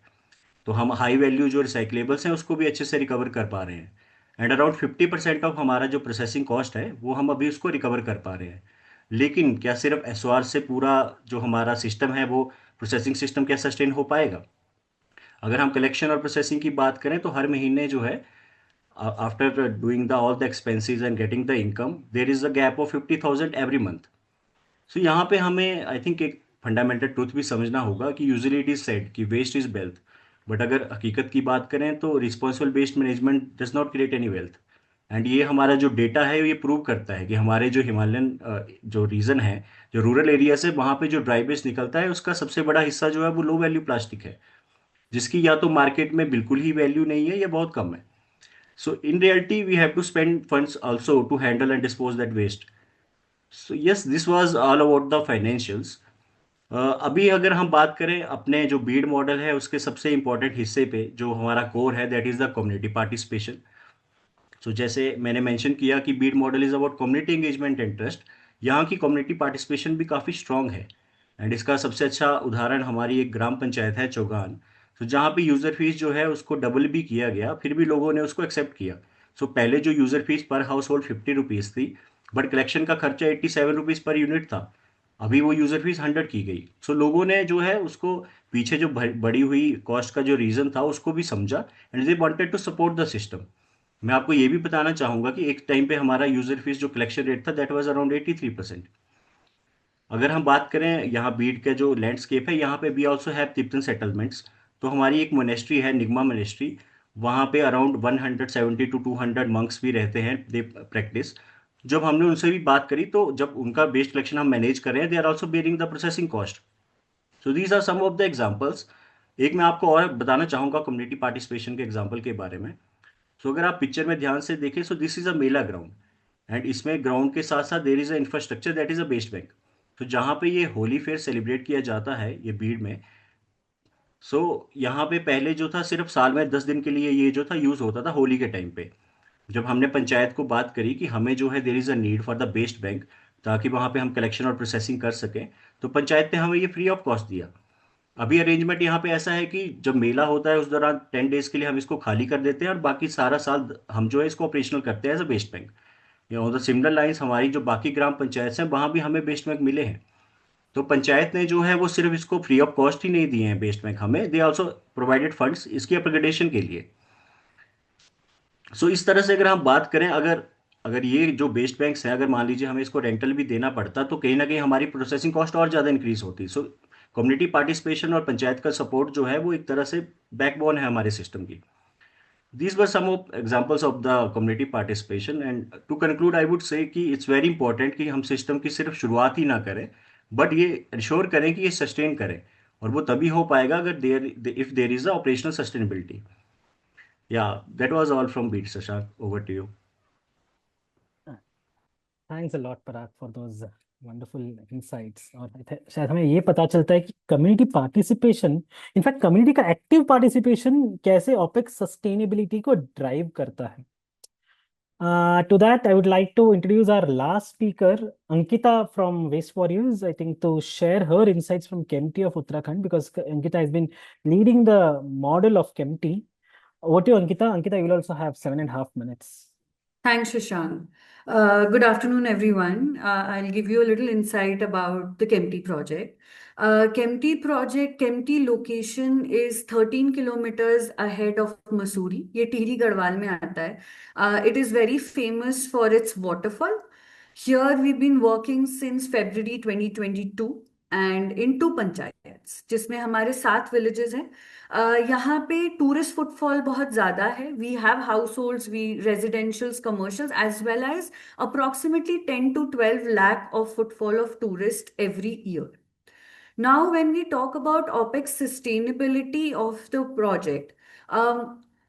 [SPEAKER 4] तो हम हाई वैल्यू जो रिसाइकलेबल्स हैं उसको भी अच्छे से रिकवर कर पा रहे हैं। एंड अराउंड 50% ऑफ हमारा जो प्रोसेसिंग कॉस्ट है वो हम अभी उसको रिकवर कर पा रहे हैं। लेकिन क्या सिर्फ एसओआर से पूरा जो हमारा सिस्टम है वो प्रोसेसिंग सिस्टम क्या सस्टेन हो पाएगा? अगर हम कलेक्शन और प्रोसेसिंग की बात करें तो हर महीने जो है after doing the all the expenses and getting the income there is a gap of 50,000 every month. So यहाँ पे हमें आई थिंक एक फंडामेंटल ट्रूथ भी समझना होगा कि यूजुअली इट इज सेड कि वेस्ट इज वेल्थ, बट अगर हकीकत की बात करें तो responsible waste management does not create any wealth. And ये हमारा जो डेटा है ये प्रूव करता है कि हमारे जो हिमालयन जो रीजन है, जो रूरल एरिया से वहाँ पे जो ड्राई वेस्ट निकलता है उसका सबसे बड़ा हिस्सा जो है वो लो वैल्यू प्लास्टिक है, जिसकी या तो मार्केट में बिल्कुल ही वैल्यू नहीं है या बहुत कम है। So in reality we have to spend funds also to handle and dispose that waste. So yes, this was all about the financials. अभी अगर हम बात करें अपने जो बीड मॉडल है उसके सबसे इंपॉर्टेंट हिस्से पे जो हमारा कोर है that is the community participation. So जैसे मैंने मेंशन किया कि bead model is about community engagement and trust. यहाँ की कम्युनिटी पार्टिसिपेशन भी काफ़ी स्ट्रांग है। एंड इसका सबसे अच्छा उदाहरण हमारी एक ग्राम पंचायत है चौगान। तो जहाँ पे यूज़र फीस जो है उसको डबल भी किया गया फिर भी लोगों ने उसको एक्सेप्ट किया। सो पहले जो यूज़र फीस पर हाउस होल्ड 50 रुपीज़ थी, बट कलेक्शन का खर्चा 87 रुपीज़ पर यूनिट था। अभी वो यूज़र फीस 100 की गई। सो लोगों ने जो है उसको पीछे जो बढ़ी हुई कॉस्ट का जो रीज़न था उसको भी समझा and they wanted to support the system. मैं आपको ये भी बताना चाहूँगा कि एक टाइम पे हमारा यूज़र फीस जो कलेक्शन रेट था दैट वाज अराउंड 83%। अगर हम बात करें यहाँ बीड का जो लैंडस्केप है, यहाँ पे we also have Tibetan settlements. तो हमारी एक मोनेस्ट्री है निगमा मोनेस्ट्री, वहाँ पे अराउंड 170 टू 200 मंक्स भी रहते हैं, दे प्रैक्टिस। जब हमने उनसे भी बात करी तो जब उनका वेस्ट कलेक्शन हम मैनेज कर रहे हैं they are also bearing the processing cost. So these are some of the examples. एक मैं आपको और बताना चाहूँगा कम्युनिटी पार्टिसिपेशन के एग्जाम्पल के बारे में। सो अगर आप पिक्चर में ध्यान से देखें so this is a Mela ground and इसमें ग्राउंड के साथ साथ देर is a infrastructure that is a best bank. तो जहाँ पे ये होली फेयर सेलिब्रेट किया जाता है ये भीड़ में, सो यहाँ पे पहले जो था सिर्फ साल में 10 दिन के लिए ये जो था यूज़ होता था होली के टाइम पे। जब हमने पंचायत को बात करी कि हमें जो है there is a need for the best bank ताकि वहाँ पे हम कलेक्शन और प्रोसेसिंग कर सकें, तो पंचायत ने हमें ये फ्री ऑफ कॉस्ट दिया। अभी अरेंजमेंट यहाँ पे ऐसा है कि जब मेला होता है उस दौरान 10 डेज के लिए हम इसको खाली कर देते हैं और बाकी सारा साल हम जो है इसको ऑपरेशनल करते हैं एज अ बेस्ट बैंक। या ऑन द सिमिलर लाइंस हमारी जो बाकी ग्राम पंचायत हैं वहाँ भी हमें बेस्ट बैंक मिले हैं। तो पंचायत ने जो है वो सिर्फ इसको फ्री ऑफ कॉस्ट ही नहीं दिए हैं बेस्ट बैंक हमें, दे आल्सो प्रोवाइडेड फंड्स इसकी अपग्रेडेशन के लिए। सो इस तरह से अगर हम बात करें, अगर अगर ये जो बेस्ड बैंक्स हैं, अगर मान लीजिए हमें इसको रेंटल भी देना पड़ता तो कहीं ना कहीं हमारी प्रोसेसिंग कॉस्ट और ज़्यादा इंक्रीज होती। सो कम्युनिटी पार्टिसिपेशन और पंचायत का सपोर्ट जो है वो एक तरह से बैकबोन है हमारे सिस्टम की। These were some of examples of the community participation, and to conclude I would say कि it's very important कि हम सिस्टम की सिर्फ शुरुआत ही ना करें, बट ये इंश्योर करें कि ये सस्टेन करें, और वो तभी हो पाएगा अगर there if there is a operational sustainability. Yeah that was all from beat. Shashank, over to you.
[SPEAKER 1] Thanks a lot Parag for those wonderful insights. और शायद हमें ये पता चलता है कि कम्युनिटी पार्टिसिपेशन, इनफैक्ट कम्युनिटी का एक्टिव पार्टिसिपेशन कैसे ओपेक्स सस्टेनेबिलिटी को ड्राइव करता है। To that, I would like to introduce our last speaker, Ankita from Waste Warriors, I think, to share her insights from KEMT of Uttarakhand, because Ankita has been leading the model of KEMT. Over to you, Ankita. Ankita, you will also have 7.5 minutes.
[SPEAKER 5] Thanks, Shashank. Good afternoon, everyone. I'll give you a little insight about the Kempty project. Kempty location is 13 kilometers ahead of Mussoorie. ये टिहरी गढ़वाल में आता है. It is very famous for its waterfall. Here we've been working since February 2022 and in two panchayats, जिसमें हमारे 7 villages हैं. यहाँ पे tourist footfall बहुत ज्यादा है. We have households, we residentials, commercials, as well as approximately 10 to 12 lakh of footfall of tourists every year. Now, when we talk about OPEX sustainability of the project,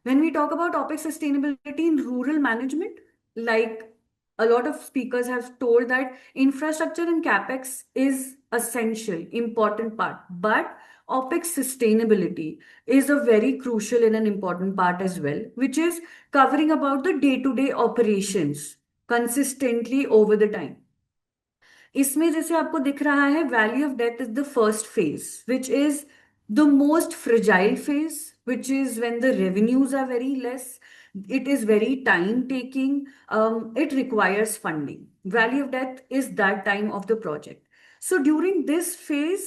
[SPEAKER 5] when we talk about OPEX sustainability in rural management, like a lot of speakers have told that infrastructure and CAPEX is essential, important part, but OPEX sustainability is a very crucial and an important part as well, which is covering about the day-to-day operations consistently over the time. इसमें जैसे आपको दिख रहा है, valley of death is the first phase, which is the most fragile phase, which is when the revenues are very less. It is very time taking. It requires funding. Valley of Death is that time of the project. So during this phase,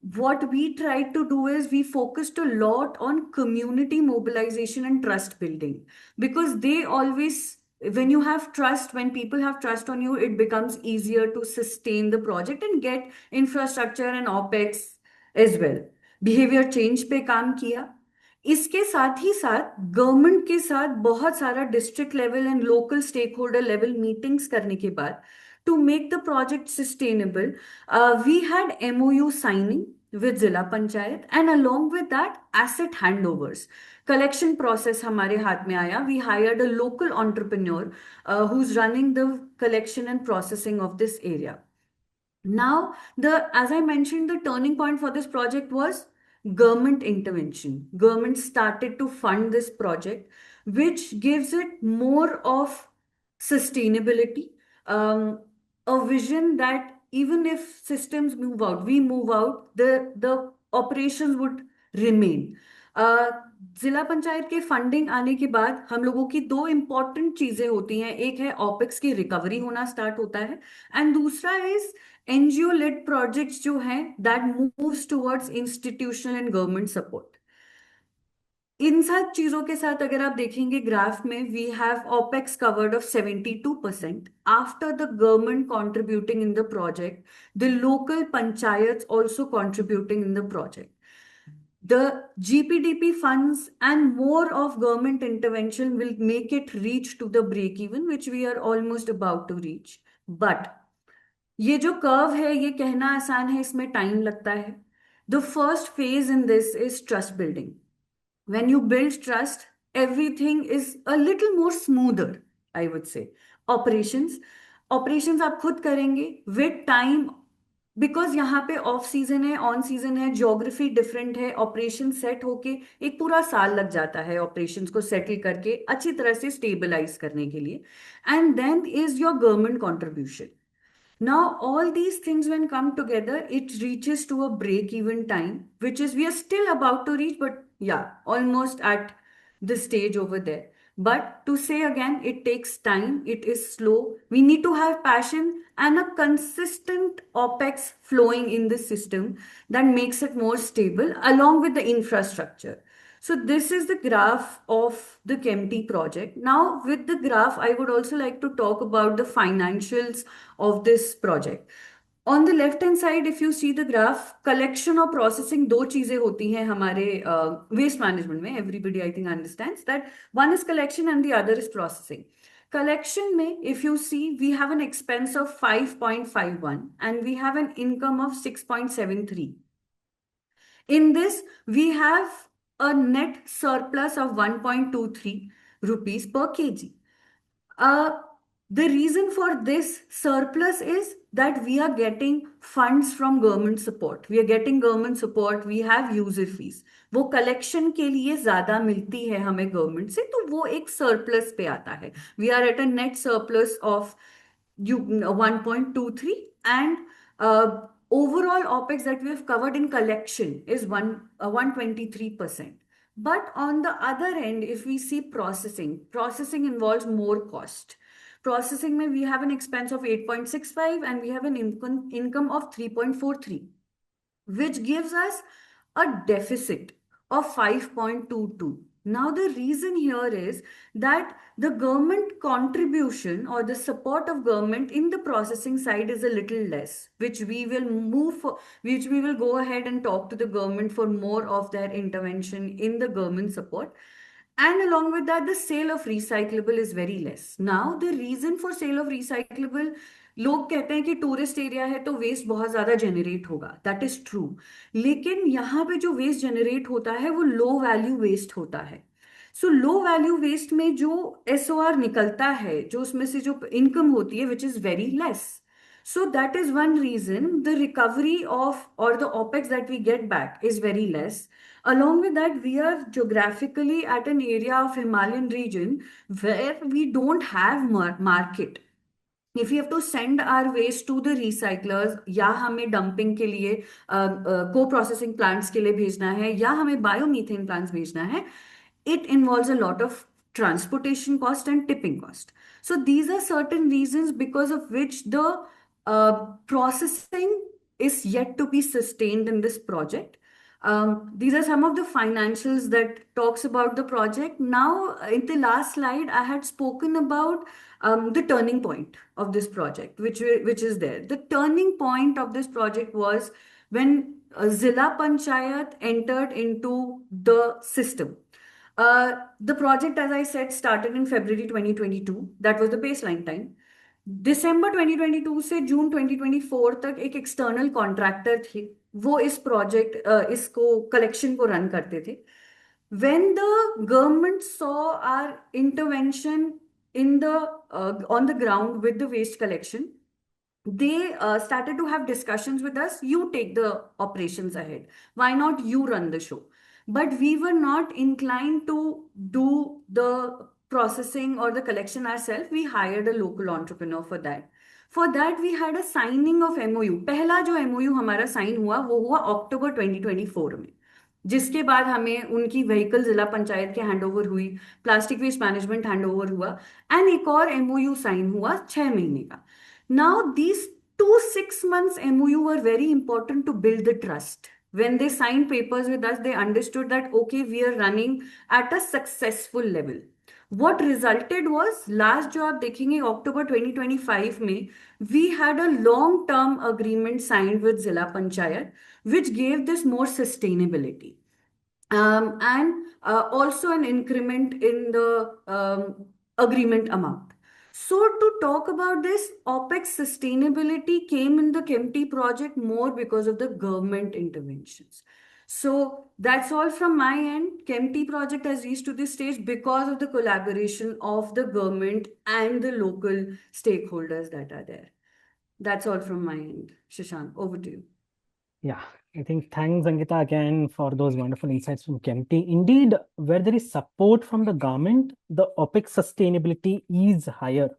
[SPEAKER 5] what we tried to do is we focused a lot on community mobilization and trust building, because they always, when you have trust, when people have trust on you, it becomes easier to sustain the project and get infrastructure and OPEX as well. Behavior change पे काम किया. इसके साथ ही साथ government के साथ बहुत सारा district level and local stakeholder level meetings करने के बाद, to make the project sustainable, we had MOU signing with zila panchayat, and along with that asset handovers. Collection process हमारे हाथ में आया. We hired a local entrepreneur who's running the collection and processing of this area. Now, as I mentioned, the turning point for this project was government intervention. Government started to fund this project, which gives it more of sustainability, a vision that even if systems move out, we move out, the operations would remain. जिला पंचायत के funding आने के बाद हम लोगों की दो important चीजें होती हैं. एक है ऑपेक्स की रिकवरी होना स्टार्ट होता है, एंड दूसरा इज NGO led projects जो हैं that moves towards institutional and government support. इन सब चीजों के साथ अगर आप देखेंगे ग्राफ में, we have OPEX covered of 72% after the government contributing in the project, the local panchayats also contributing in the project. The GPDP funds and more of government intervention will make it reach to the break even, which we are almost about to reach. But ये जो curve है, ये कहना आसान है, इसमें time लगता है. The first phase in this is trust building. When you build trust, everything is a little more smoother, I would say. Operations आप खुद करेंगे विद टाइम, बिकॉज यहाँ पे ऑफ सीजन है, ऑन सीजन है, ज्योग्राफी डिफरेंट है. Operation set होके एक पूरा साल लग जाता है ऑपरेशंस को सेटल करके अच्छी तरह से स्टेबलाइज करने के लिए. And then is your government contribution. Now, all these things, when come together, it reaches to a break-even time, which is we are still about to reach, but yeah, almost at the stage over there. But to say again, it takes time, it is slow. We need to have passion and a consistent OPEX flowing in the system that makes it more stable, along with the infrastructure. So this is the graph of the ChemT project. Now with the graph, I would also like to talk about the financials of this project. On the left hand side, if you see the graph, collection और processing दो चीजें होती हैं हमारे waste management में. Everybody I think understands that one is collection and the other is processing. Collection में, if you see, we have an expense of 5.51 and we have an income of 6.73. In this, we have a net surplus of 1.23 rupees per kg. The reason for this surplus is that we are getting funds from government support. We are getting government support. We have user fees. वो collection के लिए ज़्यादा मिलती है हमें government से, तो वो एक surplus पे आता है. We are at a net surplus of 1.23 and overall OPEX that we have covered in collection is 123%. But on the other end, if we see processing involves more cost. Processing mein we have an expense of 8.65 and we have an income of 3.43, which gives us a deficit of 5.22. Now, the reason here is that the government contribution or the support of government in the processing side is a little less, which we will go ahead and talk to the government for more of their intervention in the government support. And along with that, the sale of recyclable is very less. Now, the reason for sale of recyclable, लोग कहते हैं कि tourist area है तो waste बहुत ज्यादा generate होगा, that is true. लेकिन यहाँ पे जो वेस्ट जनरेट होता है वो लो वैल्यू वेस्ट होता है. सो लो वैल्यू वेस्ट में जो SOR निकलता है, जो उसमें से जो इनकम होती है, which is very less. So that is one reason the recovery of or the OPEX that we get back is very less. Along with that, we are geographically at an area of Himalayan region where we don't have market. If we have to send our waste to the recyclers, या हमें dumping के लिए co-processing plants के लिए भेजना है, या हमें biomethane plants भेजना है, it involves a lot of transportation cost and tipping cost. So these are certain reasons because of which the processing is yet to be sustained in this project. These are some of the financials that talks about the project. Now, in the last slide, I had spoken about the turning point of this project, which is there. The turning point of this project was when Zilla Panchayat entered into the system. The project, as I said, started in February 2022. That was the baseline time. दिसंबर 2022 से जून 2024 तक एक external contractor थे, वो इस project इसको collection को run करते थे. When the government saw our intervention in the on the ground with the waste collection, they started to have discussions with us. You take the operations ahead. Why not you run the show? But we were not inclined to do the processing or the collection ourselves. We hired a local entrepreneur for that. For that, we had a signing of MOU. पहला जो MOU हमारा sign हुआ वो हुआ अक्टूबर 2024 में, जिसके बाद हमें उनकी व्हीकल जिला पंचायत के हैंडओवर हुई, प्लास्टिक वेस्ट मैनेजमेंट हैंडओवर हुआ, एंड एक और MOU साइन हुआ 6 महीने का. Now, these 2 6 months MOU were very important to build the trust. When they signed papers with us, they understood that, okay, we are running at a successful level. What resulted was, last जो आप देखेंगे अक्टूबर 2025 में, we had a long-term agreement signed with Zilla Panchayat, which gave this more sustainability. And also an increment in the agreement amount. So to talk about this, OPEX sustainability came in the ChemT project more because of the government interventions. So that's all from my end. ChemT project has reached to this stage because of the collaboration of the government and the local stakeholders that are there. That's all from my end. Shashank, over to you.
[SPEAKER 1] Yeah, I think thanks, Angita, again for those wonderful insights from ChemT. Indeed, where there is support from the government, the OPEX sustainability is higher.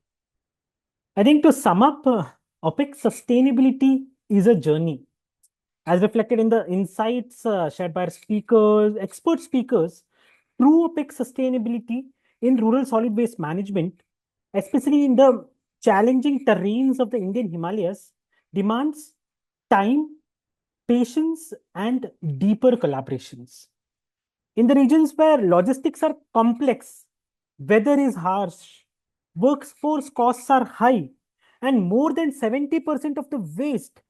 [SPEAKER 1] I think to sum up, OPEX sustainability is a journey, as reflected in the insights shared by our speakers, expert speakers. True OPEX sustainability in rural solid waste management, especially in the challenging terrains of the Indian Himalayas, demands time, patience, and deeper collaborations. In the regions where logistics are complex, weather is harsh, workforce costs are high, and more than 70% of the waste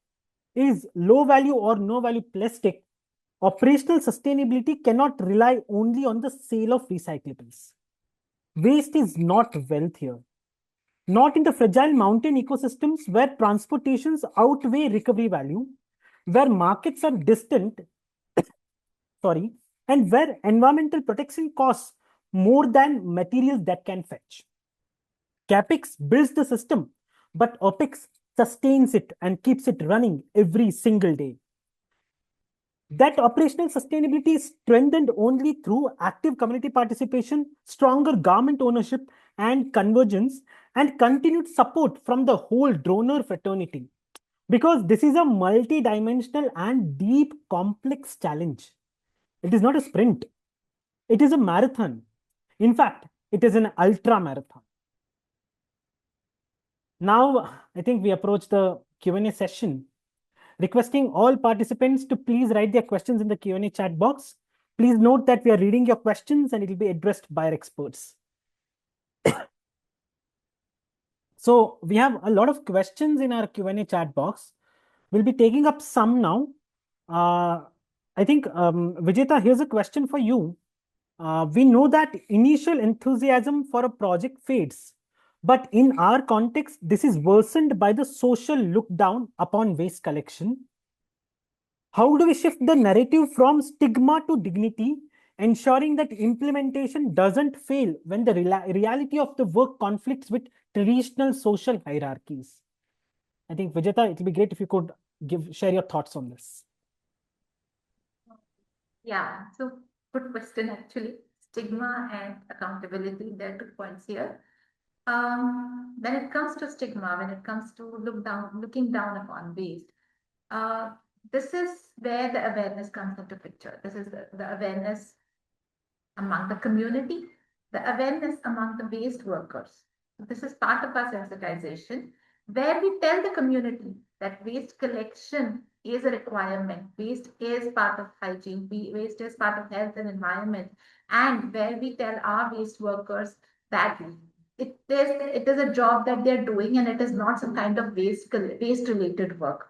[SPEAKER 1] is low value or no value plastic, operational sustainability cannot rely only on the sale of recyclables. Waste is not wealth here. Not in the fragile mountain ecosystems where transportations outweigh recovery value, where markets are distant, sorry, and where environmental protection costs more than materials that can fetch. CAPEX builds the system, but OPEX sustains it and keeps it running every single day. That operational sustainability is strengthened only through active community participation, stronger government ownership and convergence, and continued support from the whole donor fraternity. Because this is a multi-dimensional and deep complex challenge. It is not a sprint. It is a marathon. In fact, it is an ultra marathon. Now, I think we approach the Q&A session. Requesting all participants to please write their questions in the Q&A chat box. Please note that we are reading your questions and it will be addressed by our experts. So we have a lot of questions in our Q&A chat box. We'll be taking up some now. I think, Vijeta, here's a question for you. We know that initial enthusiasm for a project fades, but in our context, this is worsened by the social look down upon waste collection. How do we shift the narrative from stigma to dignity, ensuring that implementation doesn't fail when the reality of the work conflicts with traditional social hierarchies? I think, Vijeta, it would be great if you could share your thoughts on this.
[SPEAKER 3] Yeah, so good question actually. Stigma and accountability, there are 2 points here. When it comes to stigma, when it comes to looking down upon waste, this is where the awareness comes into picture. This is the awareness among the community, the awareness among the waste workers. This is part of our sensitization, where we tell the community that waste collection is a requirement. Waste is part of hygiene. Waste is part of health and environment. And where we tell our waste workers that it is a job that they're doing and it is not some kind of waste related work.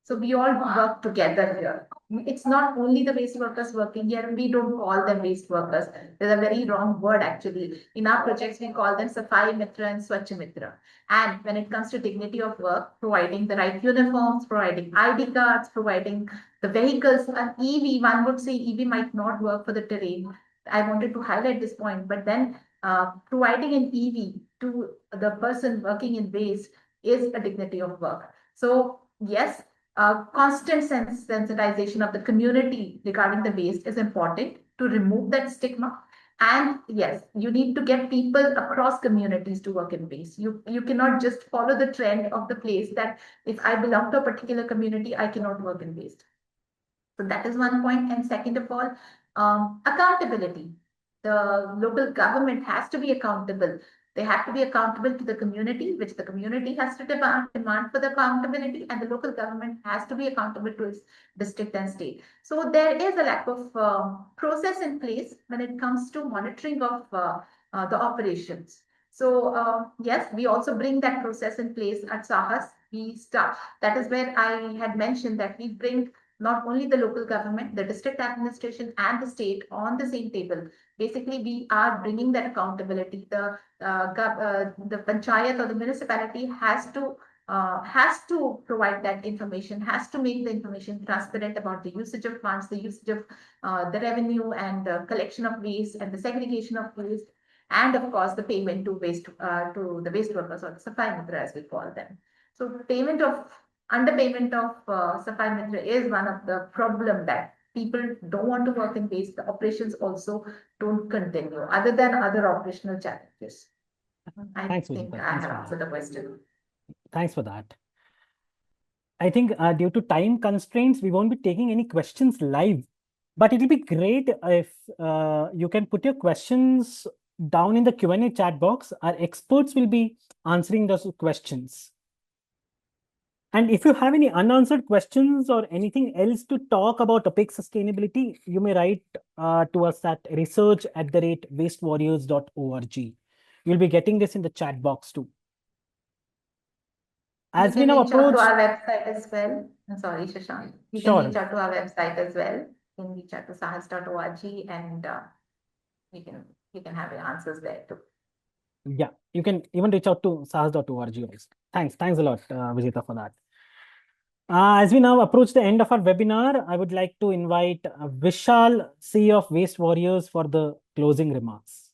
[SPEAKER 3] So we all work together here. It's not only the waste workers working here. We don't call them waste workers. There's a very wrong word actually. In our projects, we call them Safai Mitra and Swachh Mitra. And when it comes to dignity of work, providing the right uniforms, providing ID cards, providing the vehicles, an EV, one would say EV might not work for the terrain. I wanted to highlight this point, but then providing an EV to the person working in waste is a dignity of work. So yes, constant sensitization of the community regarding the waste is important to remove that stigma. And yes, you need to get people across communities to work in waste. You cannot just follow the trend of the place that if I belong to a particular community, I cannot work in waste. So that is one point. And second of all, accountability. The local government has to be accountable. They have to be accountable to the community, which the community has to demand for the accountability, and the local government has to be accountable to its district and state. So there is a lack of process in place when it comes to monitoring of the operations. So yes, we also bring that process in place at Sahas. That is where I had mentioned that we bring not only the local government, the district administration and the state on the same table. Basically, we are bringing that accountability. The panchayat or the municipality has to provide that information, has to make the information transparent about the usage of funds, the usage of the revenue and the collection of waste and the segregation of waste, and of course the payment to the waste workers, or the Safai Mitra as we call them. So underpayment of Safai Mitra is one of the problem that people don't want to work in waste. The operations also don't continue, other than other operational challenges. I think I have answered the question.
[SPEAKER 1] Thanks for that. I think due to time constraints, we won't be taking any questions live, but it will be great if you can put your questions down in the Q&A chat box. Our experts will be answering those questions. And if you have any unanswered questions or anything else to talk about OPEX sustainability, you may write to us at research@wastewarriors.org. You'll be getting this in the chat box too.
[SPEAKER 3] You
[SPEAKER 1] As we
[SPEAKER 3] can
[SPEAKER 1] now
[SPEAKER 3] reach out to
[SPEAKER 1] approach,
[SPEAKER 3] our website as well. I'm sorry, Shashank. You can
[SPEAKER 1] sure,
[SPEAKER 3] reach out to our website as well. You can reach out to sahas.org and you can have your answers there too.
[SPEAKER 1] yeah, you can even reach out to sahas.org also. Thanks a lot, Vijita, for that. As we now approach the end of our webinar, I would like to invite Vishal, CEO of Waste Warriors, for the closing remarks.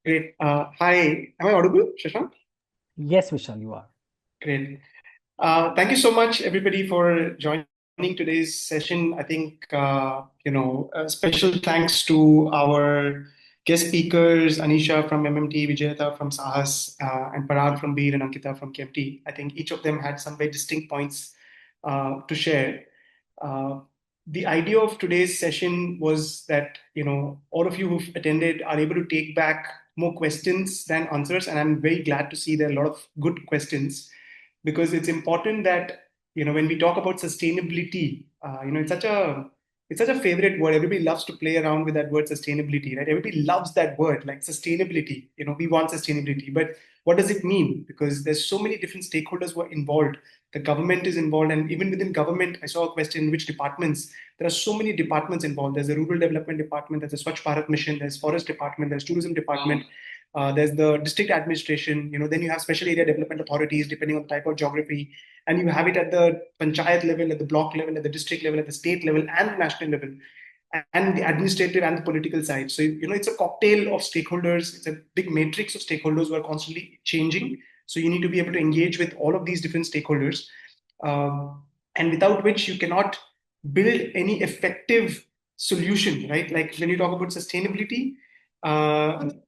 [SPEAKER 6] Great. Hi, am I audible, Shashank?
[SPEAKER 1] Yes, Vishal, you are.
[SPEAKER 6] Great. Thank you so much, everybody, for joining today's session. I think, a special thanks to our guest speakers, Anisha from MMT, Vijayata from Sahas, and Parag from Beer, and Ankita from KMT. I think each of them had some very distinct points to share. The idea of today's session was that, all of you who've attended are able to take back more questions than answers. And I'm very glad to see there are a lot of good questions, because it's important that, when we talk about sustainability, it's such a favorite word. Everybody loves to play around with that word sustainability, right? Everybody loves that word, like sustainability. We want sustainability, but what does it mean? Because there's so many different stakeholders who are involved. The government is involved, and even within government, I saw a question: which departments? There are so many departments involved. There's a rural development department, there's a Swachh Bharat mission, there's forest department, there's tourism department, there's the district administration. Then you have special area development authorities, depending on the type of geography, and you have it at the panchayat level, at the block level, at the district level, at the state level, and the national level, and the administrative and the political side. So, it's a cocktail of stakeholders. It's a big matrix of stakeholders who are constantly changing. So you need to be able to engage with all of these different stakeholders, and without which you cannot build any effective solution, right? Like when you talk about sustainability,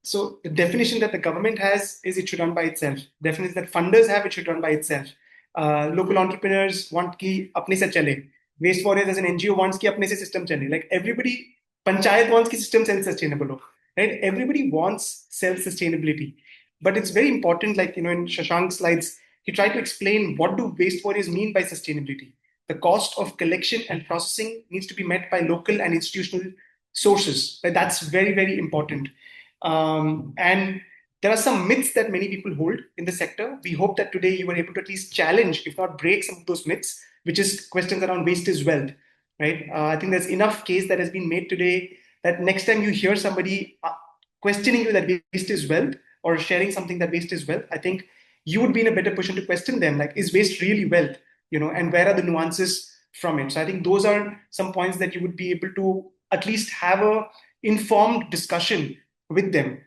[SPEAKER 6] so the definition that the government has is it should run by itself. Definition that funders have, it should run by itself. Local entrepreneurs want ki apne se chale. Waste Warriors as an NGO wants ki apne se system chale. Like everybody, panchayat wants ki system self-sustainable ho, right? Everybody wants self-sustainability. But it's very important, like, in Shashank's slides, he tried to explain what do Waste Warriors mean by sustainability. The cost of collection and processing needs to be met by local and institutional sources. That's very, very important. And there are some myths that many people hold in the sector. We hope that today you were able to at least challenge, if not break, some of those myths, which is questions around waste is wealth, right? I think there's enough case that has been made today that next time you hear somebody questioning you that waste is wealth, or sharing something that waste is wealth, I think you would be in a better position to question them, like, is waste really wealth? And where are the nuances from it? So I think those are some points that you would be able to at least have a informed discussion with them.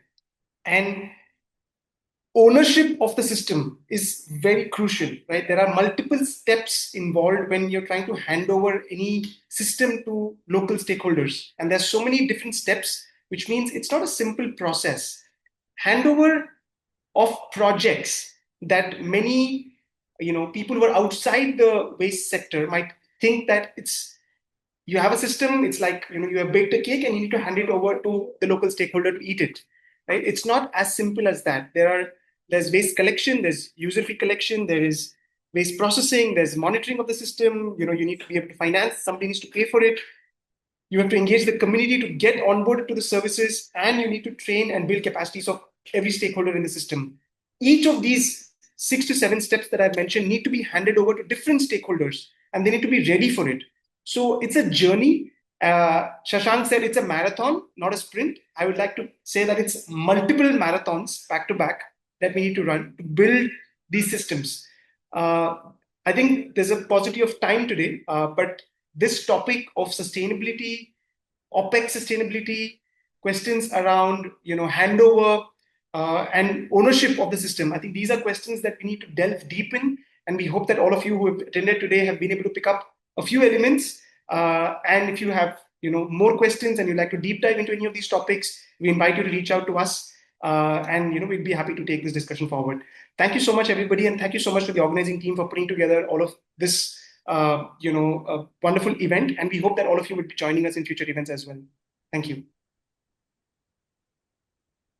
[SPEAKER 6] And ownership of the system is very crucial, right? There are multiple steps involved when you're trying to hand over any system to local stakeholders. And there's so many different steps, which means it's not a simple process. Handover of projects that many people who are outside the waste sector might think that you have a system, it's like you have baked a cake and you need to hand it over to the local stakeholder to eat it, right? It's not as simple as that. There's waste collection, there's user fee collection, there is waste processing, there's monitoring of the system. You need to be able to finance, somebody needs to pay for it. You have to engage the community to get onboarded to the services, and you need to train and build capacities of every stakeholder in the system. Each of these 6 to 7 steps that I've mentioned need to be handed over to different stakeholders, and they need to be ready for it. So it's a journey. Shashank said it's a marathon, not a sprint. I would like to say that it's multiple marathons back to back that we need to run to build these systems. I think there's a paucity of time today, but this topic of sustainability, OPEX sustainability, questions around handover and ownership of the system, I think these are questions that we need to delve deep in, and we hope that all of you who have attended today have been able to pick up a few elements. And if you have more questions and you'd like to deep dive into any of these topics, we invite you to reach out to us, and we'd be happy to take this discussion forward. Thank you so much, everybody, and thank you so much to the organizing team for putting together all of this a wonderful event, and we hope that all of you will be joining us in future events as well. Thank you.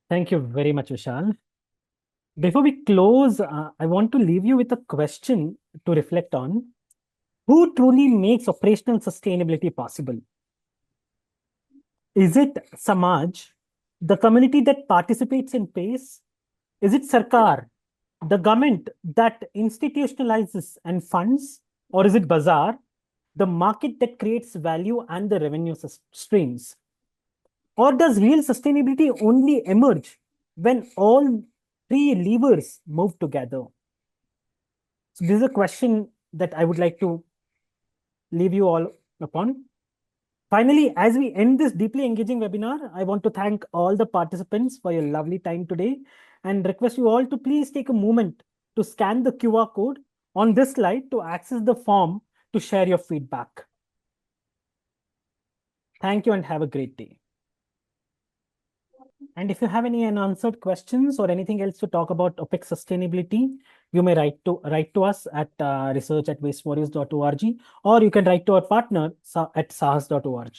[SPEAKER 1] Thank you very much, Vishal. Before we close, I want to leave you with a question to reflect on. Who truly makes operational sustainability possible? Is it Samaj, the community that participates in PACE? Is it Sarkar, the government that institutionalizes and funds? Or is it Bazaar, the market that creates value and the revenue streams? Or does real sustainability only emerge when all three levers move together? So this is a question that I would like to leave you all upon. Finally, as we end this deeply engaging webinar, I want to thank all the participants for your lovely time today and request you all to please take a moment to scan the QR code on this slide to access the form to share your feedback. Thank you and have a great day. And if you have any unanswered questions or anything else to talk about OPEX sustainability, you may write to us at research@wastewarriors.org, or you can write to our partner at sahas.org.